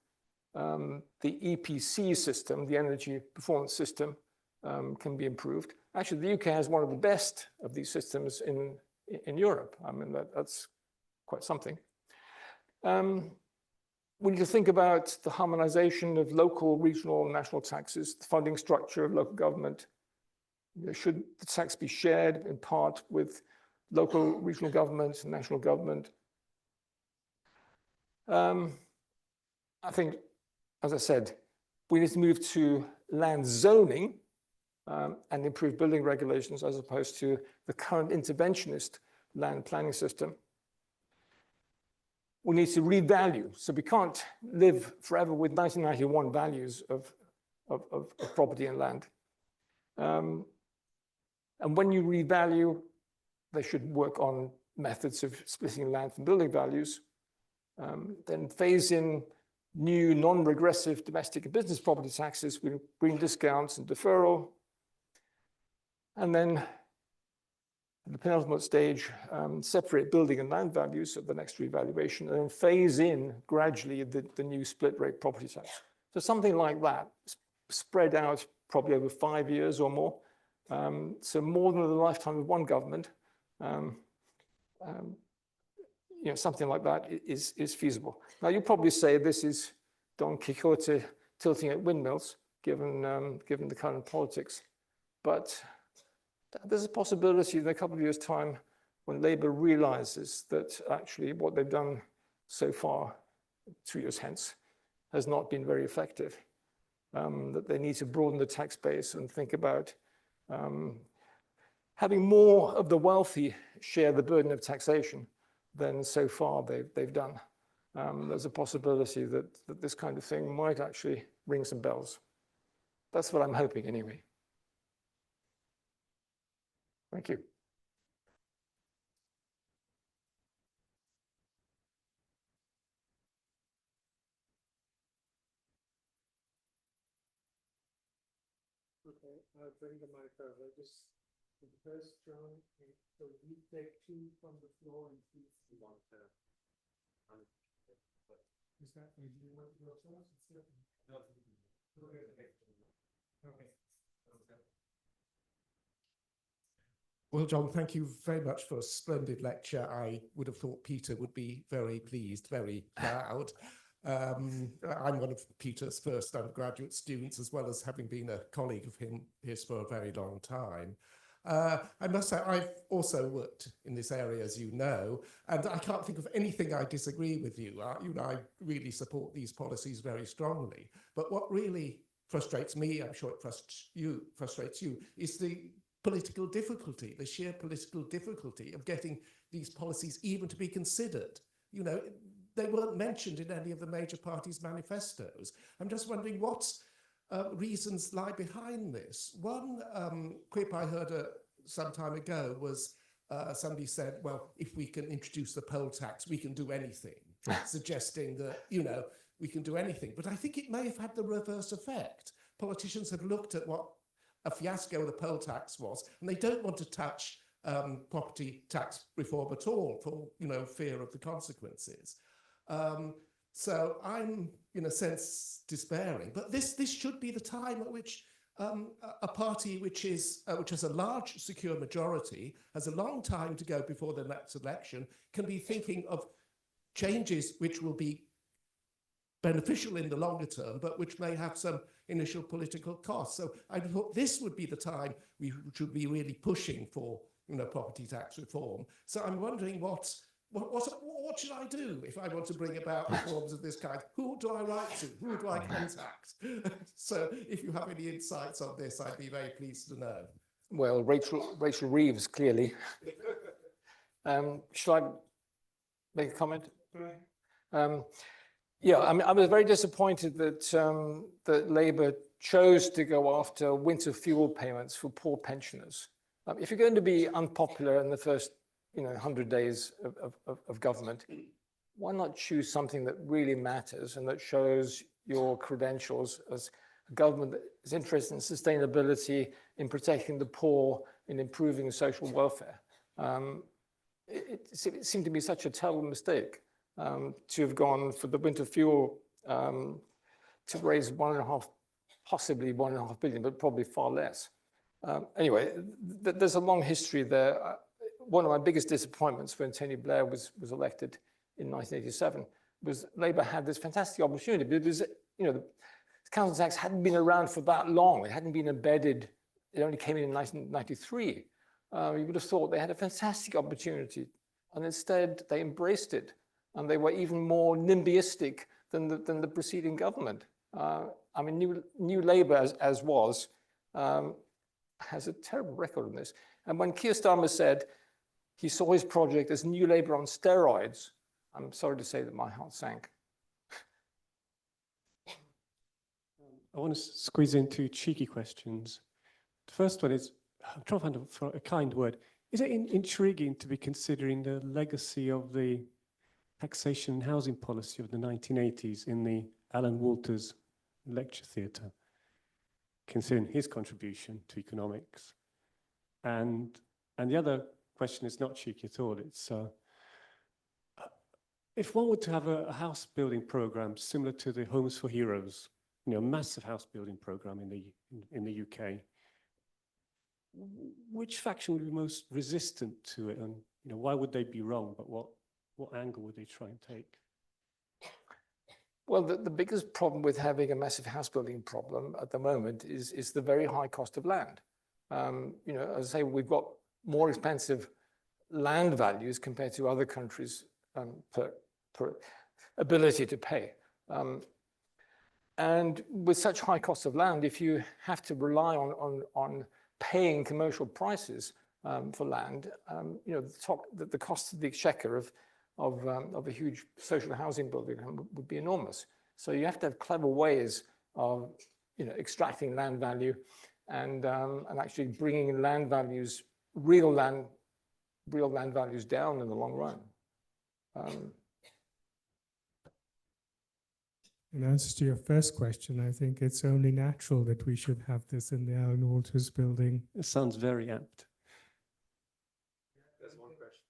the EPC system, the energy performance system, can be improved. Actually, the UK has one of the best of these systems in Europe. I mean, that's quite something. We need to think about the harmonization of local, regional, and national taxes, the funding structure of local government. Should the tax be shared in part with local, regional government, and national government? I think, as I said, we need to move to land zoning and improve building regulations as opposed to the current interventionist land planning system. We need to revalue. So we can't live forever with 1991 values of property and land. And when you revalue, they should work on methods of splitting land from building values. Then phase in new non-regressive domestic and business property taxes with green discounts and deferral. And then at the penultimate stage, separate building and land values at the next revaluation, and then phase in gradually the new split rate property tax. So something like that, spread out probably over 5 years or more. So more than the lifetime of one government. Something like that is feasible. Now, you probably say this is Don Quixote tilting at windmills, given the current politics. But there's a possibility in a couple of years' time when Labour realizes that actually what they've done so far, 2 years hence, has not been very effective, that they need to broaden the tax base and think about having more of the wealthy share the burden of taxation than so far they've done. There's a possibility that this kind of thing might actually ring some bells. That's what I'm hoping anyway. Thank you. Okay, I'll bring the mic over. Just first, John, so we take 2 from the floor and 2 from one term. Is that, do you want to go first? Okay. Well, John, thank you very much for a splendid lecture. I would have thought Peter would be very pleased, very proud. I'm one of Peter's first undergraduate students, as well as having been a colleague of his for a very long time. I must say, I've also worked in this area, as you know, and I can't think of anything I disagree with you. I really support these policies very strongly. But what really frustrates me, I'm sure it frustrates you, is the political difficulty, the sheer political difficulty of getting these policies even to be considered. They weren't mentioned in any of the major parties' manifestos. I'm just wondering what reasons lie behind this. One quip I heard some time ago was somebody said, well, if we can introduce the poll tax, we can do anything, suggesting that, we can do anything. But I think it may have had the reverse effect. Politicians have looked at what a fiasco the poll tax was, and they don't want to touch property tax reform at all for, fear of the consequences. So I'm, in a sense, despairing. But this should be the time at which a party which has a large secure majority, has a long time to go before the next election, can be thinking of changes which will be beneficial in the longer term, but which may have some initial political costs. So I thought this would be the time we should be really pushing for, property tax reform. So I'm wondering what should I do if I want to bring about reforms of this kind? Who do I write to? Who do I contact? So if you have any insights on this, I'd be very pleased to know. Well, Rachel Reeves, clearly. Shall I make a comment? Yeah, I was very disappointed that Labour chose to go after winter fuel payments for poor pensioners. If you're going to be unpopular in the first 100 days of government, why not choose something that really matters and that shows your credentials as a government that is interested in sustainability, in protecting the poor, in improving social welfare? It seemed to be such a terrible mistake to have gone for the winter fuel to raise 1.5, possibly 1.5 billion, but probably far less. Anyway, there's a long history there. One of my biggest disappointments when Tony Blair was elected in 1987 was Labour had this fantastic opportunity because, the council tax hadn't been around for that long. It hadn't been embedded. It only came in 1993. You would have thought they had a fantastic opportunity, and instead they embraced it, and they were even more NIMBYistic than the preceding government. I mean, New Labour, as was, has a terrible record on this. And when Keir Starmer said he saw his project as New Labour on steroids, I'm sorry to say that my heart sank. I want to squeeze in 2 cheeky questions. The first one is, I'm trying to find a kind word. Is it intriguing to be considering the legacy of the taxation and housing policy of the 1980s in the Alan Walters lecture theatre, considering his contribution to economics? And the other question is not cheeky at all. It's if one were to have a house building program similar to the Homes for Heroes, a massive house building program in the UK, which faction would be most resistant to it, and why would they be wrong? But what angle would they try and take? Well, the biggest problem with having a massive house building problem at the moment is the very high cost of land. As I say, we've got more expensive land values compared to other countries per ability to pay. And with such high cost of land, if you have to rely on paying commercial prices for land, the cost of the exchequer of a huge social housing building would be enormous. So you have to have clever ways of extracting land value and actually bringing land values, real land values down in the long run. In answer to your first question, I think it's only natural that we should have this in the Alan Walters building. It sounds very apt. There's one question.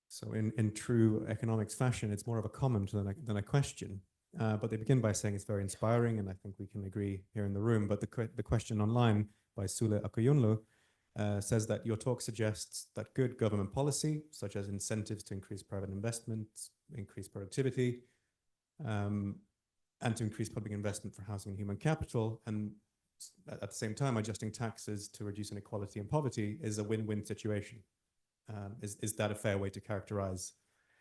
So in true economics fashion, it's more of a comment than a question. But they begin by saying it's very inspiring, and I think we can agree here in the room. But the question online by Sule Akuyunlu says that your talk suggests that good government policy, such as incentives to increase private investment, increase productivity, and to increase public investment for housing and human capital, and at the same time adjusting taxes to reduce inequality and poverty, is a win-win situation. Is that a fair way to characterize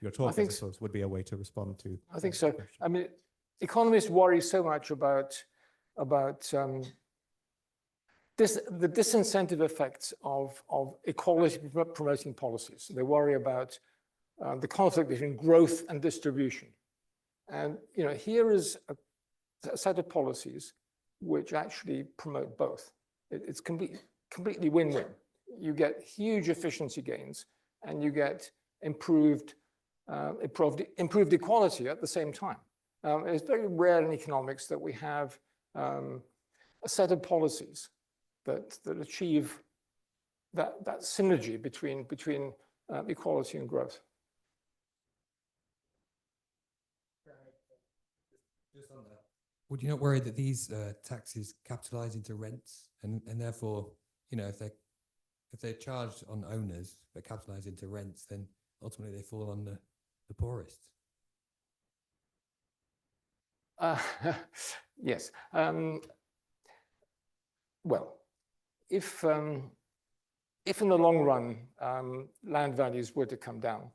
your talk? I suppose would be a way to respond to. I think so. I mean, economists worry so much about the disincentive effects of equality promoting policies. They worry about the conflict between growth and distribution. And here is a set of policies which actually promote both. It's completely win-win. You get huge efficiency gains, and you get improved equality at the same time. It's very rare in economics that we have a set of policies that achieve that synergy between equality and growth. Just on that, would you not worry that these taxes capitalise into rents, and therefore, if they're charged on owners but capitalise into rents, then ultimately they fall on the poorest? Yes. Well, if in the long run land values were to come down,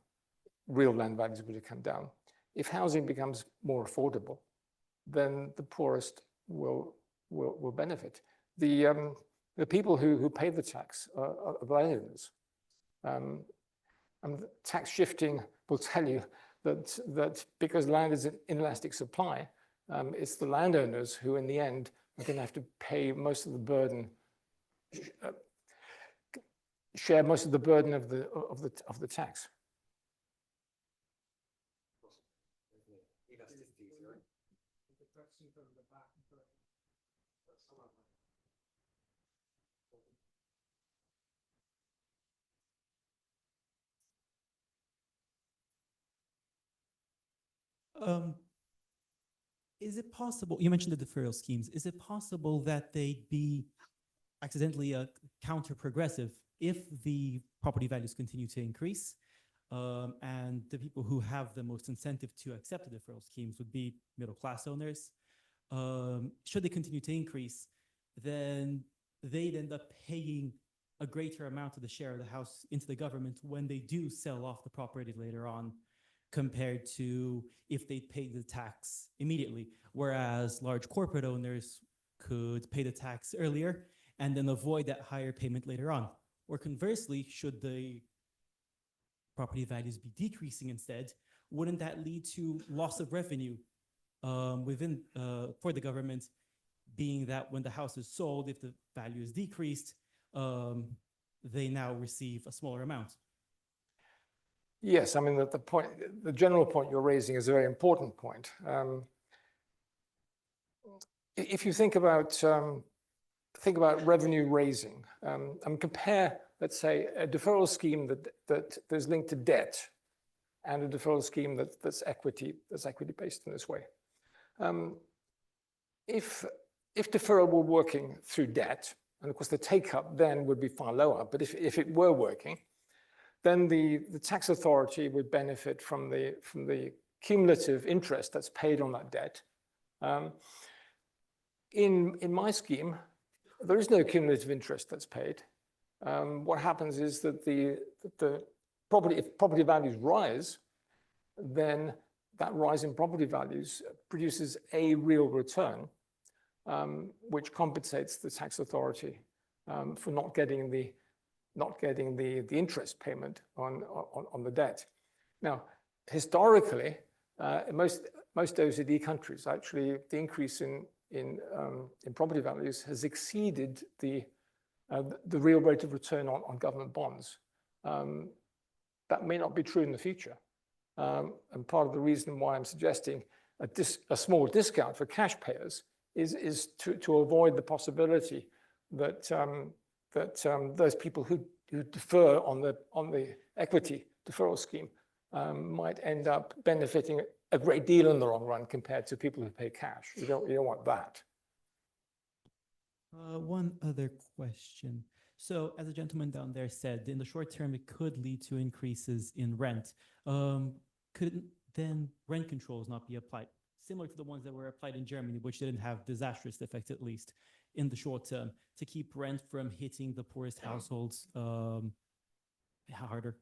real land values were to come down, if housing becomes more affordable, then the poorest will benefit. The people who pay the tax are the landowners. And tax shifting will tell you that because land is an inelastic supply, it's the landowners who in the end are going to have to pay most of the burden share most of the burden of the tax. Is it possible, you mentioned the deferral schemes, is it possible that they'd be accidentally counter-progressive if the property values continue to increase? And the people who have the most incentive to accept the deferral schemes would be middle-class owners. Should they continue to increase, then they'd end up paying a greater amount of the share of the house into the government when they do sell off the property later on, compared to if they paid the tax immediately, whereas large corporate owners could pay the tax earlier and then avoid that higher payment later on. Or conversely, should the property values be decreasing instead, wouldn't that lead to loss of revenue for the government, being that when the house is sold, if the value is decreased, they now receive a smaller amount? Yes, I mean, the general point you're raising is a very important point. If you think about revenue raising, and compare, let's say, a deferral scheme that is linked to debt and a deferral scheme that's equity based in this way. If deferral were working through debt, and of course the take-up then would be far lower, but if it were working, then the tax authority would benefit from the cumulative interest that's paid on that debt. In my scheme, there is no cumulative interest that's paid. What happens is that if property values rise, then that rise in property values produces a real return, which compensates the tax authority for not getting the interest payment on the debt. Now, historically, in most OECD countries, actually, the increase in property values has exceeded the real rate of return on government bonds. That may not be true in the future. And part of the reason why I'm suggesting a small discount for cash payers is to avoid the possibility that those people who defer on the equity deferral scheme might end up benefiting a great deal in the long run compared to people who pay cash. You don't want that. One other question. So as the gentleman down there said, in the short term, it could lead to increases in rent. Couldn't then rent controls not be applied, similar to the ones that were applied in Germany, which didn't have disastrous effects, at least in the short term, to keep rent from hitting the poorest households harder?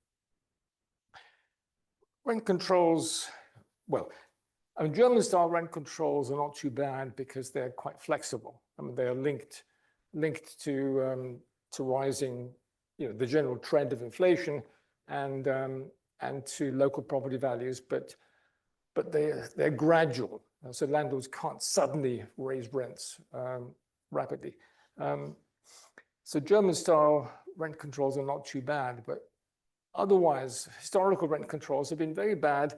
Rent controls, well, I mean, German-style rent controls are not too bad because they're quite flexible. I mean, they are linked to rising, the general trend of inflation and to local property values, but they're gradual. So landlords can't suddenly raise rents rapidly. So German-style rent controls are not too bad, but otherwise, historical rent controls have been very bad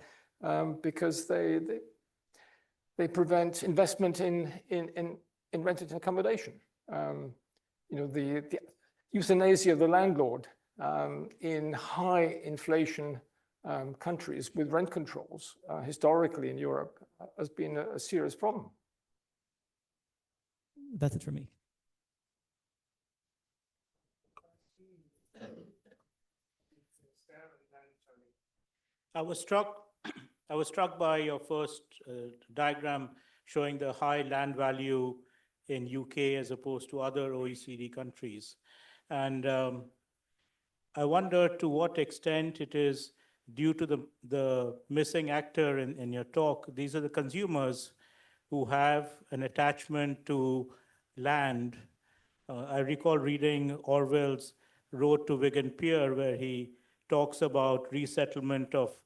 because they prevent investment in rented accommodation. The euthanasia of the landlord in high inflation countries with rent controls historically in Europe has been a serious problem. That's it for me. I was struck by your first diagram showing the high land value in UK as opposed to other OECD countries. And I wonder to what extent it is due to the missing actor in your talk. These are the consumers who have an attachment to land. I recall reading Orwell's Road to Wigan Pier, where he talks about resettlement of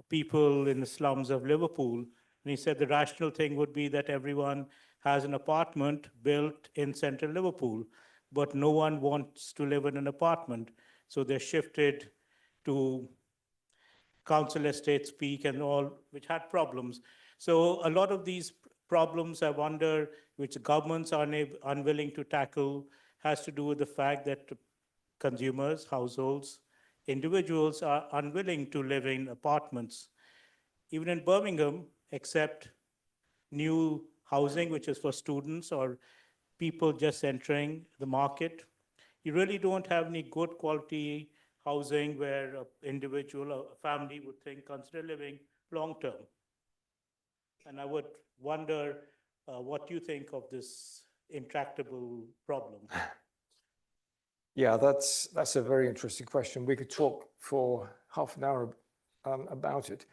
people in the slums of Liverpool. And he said the rational thing would be that everyone has an apartment built in central Liverpool. but no one wants to live in an apartment. So they're shifted to council estates, peak and all, which had problems. So a lot of these problems, I wonder, which governments are unwilling to tackle, has to do with the fact that consumers, households, individuals are unwilling to live in apartments. Even in Birmingham, except new housing, which is for students or people just entering the market, you really don't have any good quality housing where an individual or a family would consider living long term. And I would wonder what you think of this intractable problem. Yeah, that's a very interesting question. We could talk for half an hour about it.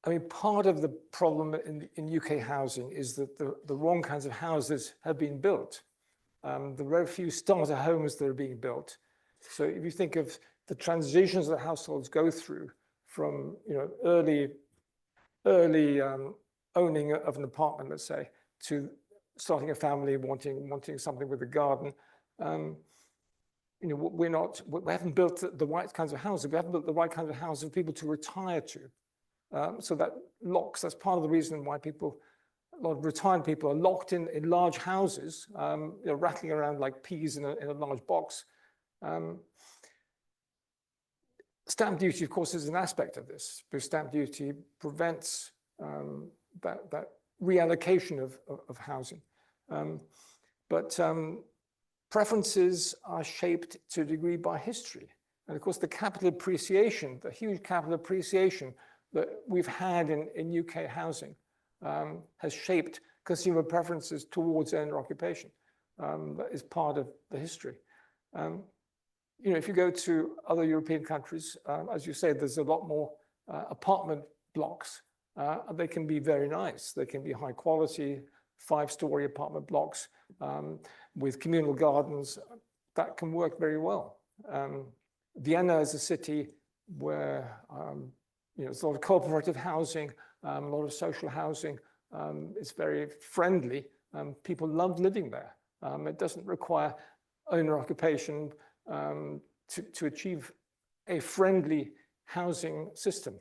I mean, part of the problem in UK housing is that the wrong kinds of houses have been built. There are very few starter homes that are being built. So if you think of the transitions that households go through from early owning of an apartment, let's say, to starting a family, wanting something with a garden, we haven't built the right kinds of houses. We haven't built the right kinds of houses for people to retire to. So that's part of the reason why a lot of retired people are locked in large houses, rattling around like peas in a large box. Stamp duty, of course, is an aspect of this, because stamp duty prevents that reallocation of housing. But preferences are shaped to a degree by history. And of course, the capital appreciation, the huge capital appreciation that we've had in UK housing has shaped consumer preferences towards owner occupation. That is part of the history. If you go to other European countries, as you say, there's a lot more apartment blocks. They can be very nice. They can be high quality, 5-story apartment blocks with communal gardens. That can work very well. Vienna is a city where there's a lot of cooperative housing, a lot of social housing. It's very friendly. People love living there. It doesn't require owner occupation to achieve a friendly housing system.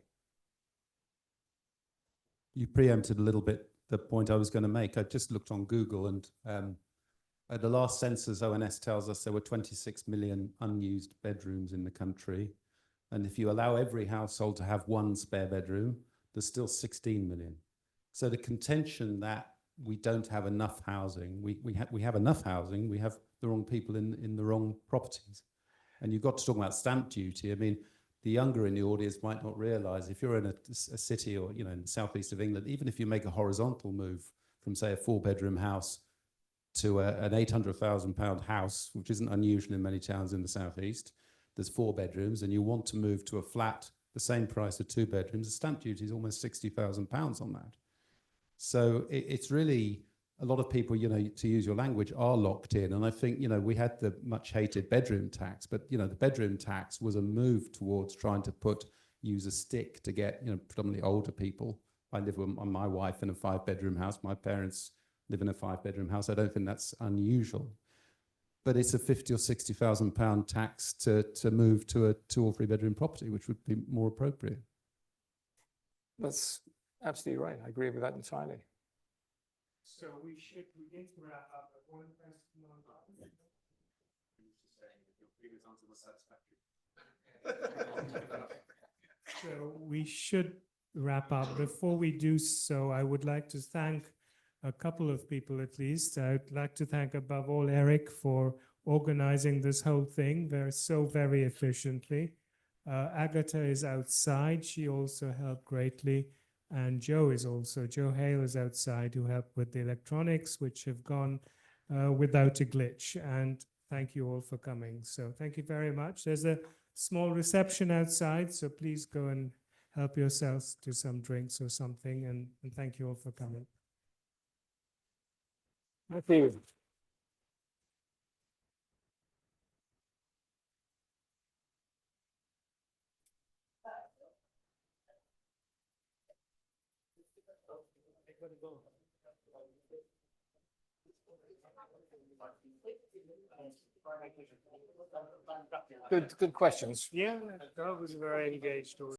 You preempted a little bit the point I was going to make. I just looked on Google, and at the last census, ONS tells us there were 26 million unused bedrooms in the country. And if you allow every household to have one spare bedroom, there's still 16 million. So the contention that we don't have enough housing, we have enough housing, we have the wrong people in the wrong properties. And you've got to talk about stamp duty. I mean, the younger in the audience might not realize if you're in a city or in the southeast of England, even if you make a horizontal move from, say, a 4-bedroom house to an £800,000 house, which isn't unusual in many towns in the southeast, there's 4 bedrooms, and you want to move to a flat the same price of 2 bedrooms, the stamp duty is almost £60,000 on that. So it's really, a lot of people, to use your language, are locked in. And I think, we had the much hated bedroom tax, but, the bedroom tax was a move towards trying to use a stick to get, predominantly older people. I live with my wife in a 5-bedroom house. My parents live in a 5-bedroom house. I don't think that's unusual. But it's a £50,000 or £60,000 tax to move to a 2 or 3 bedroom property, which would be more appropriate. That's absolutely right. I agree with that entirely. So we should begin to wrap up. One question on So we should wrap up. Before we do so, I would like to thank a couple of people at least. I'd like to thank above all Eric for organizing this whole thing so very efficiently. Agatha is outside. She also helped greatly. And Joe Hale is outside, who helped with the electronics, which have gone without a glitch. And thank you all for coming. So thank you very much. There's a small reception outside, so please go and help yourselves to some drinks or something. And thank you all for coming. Thank you. Good questions. Yeah, that was very engaged.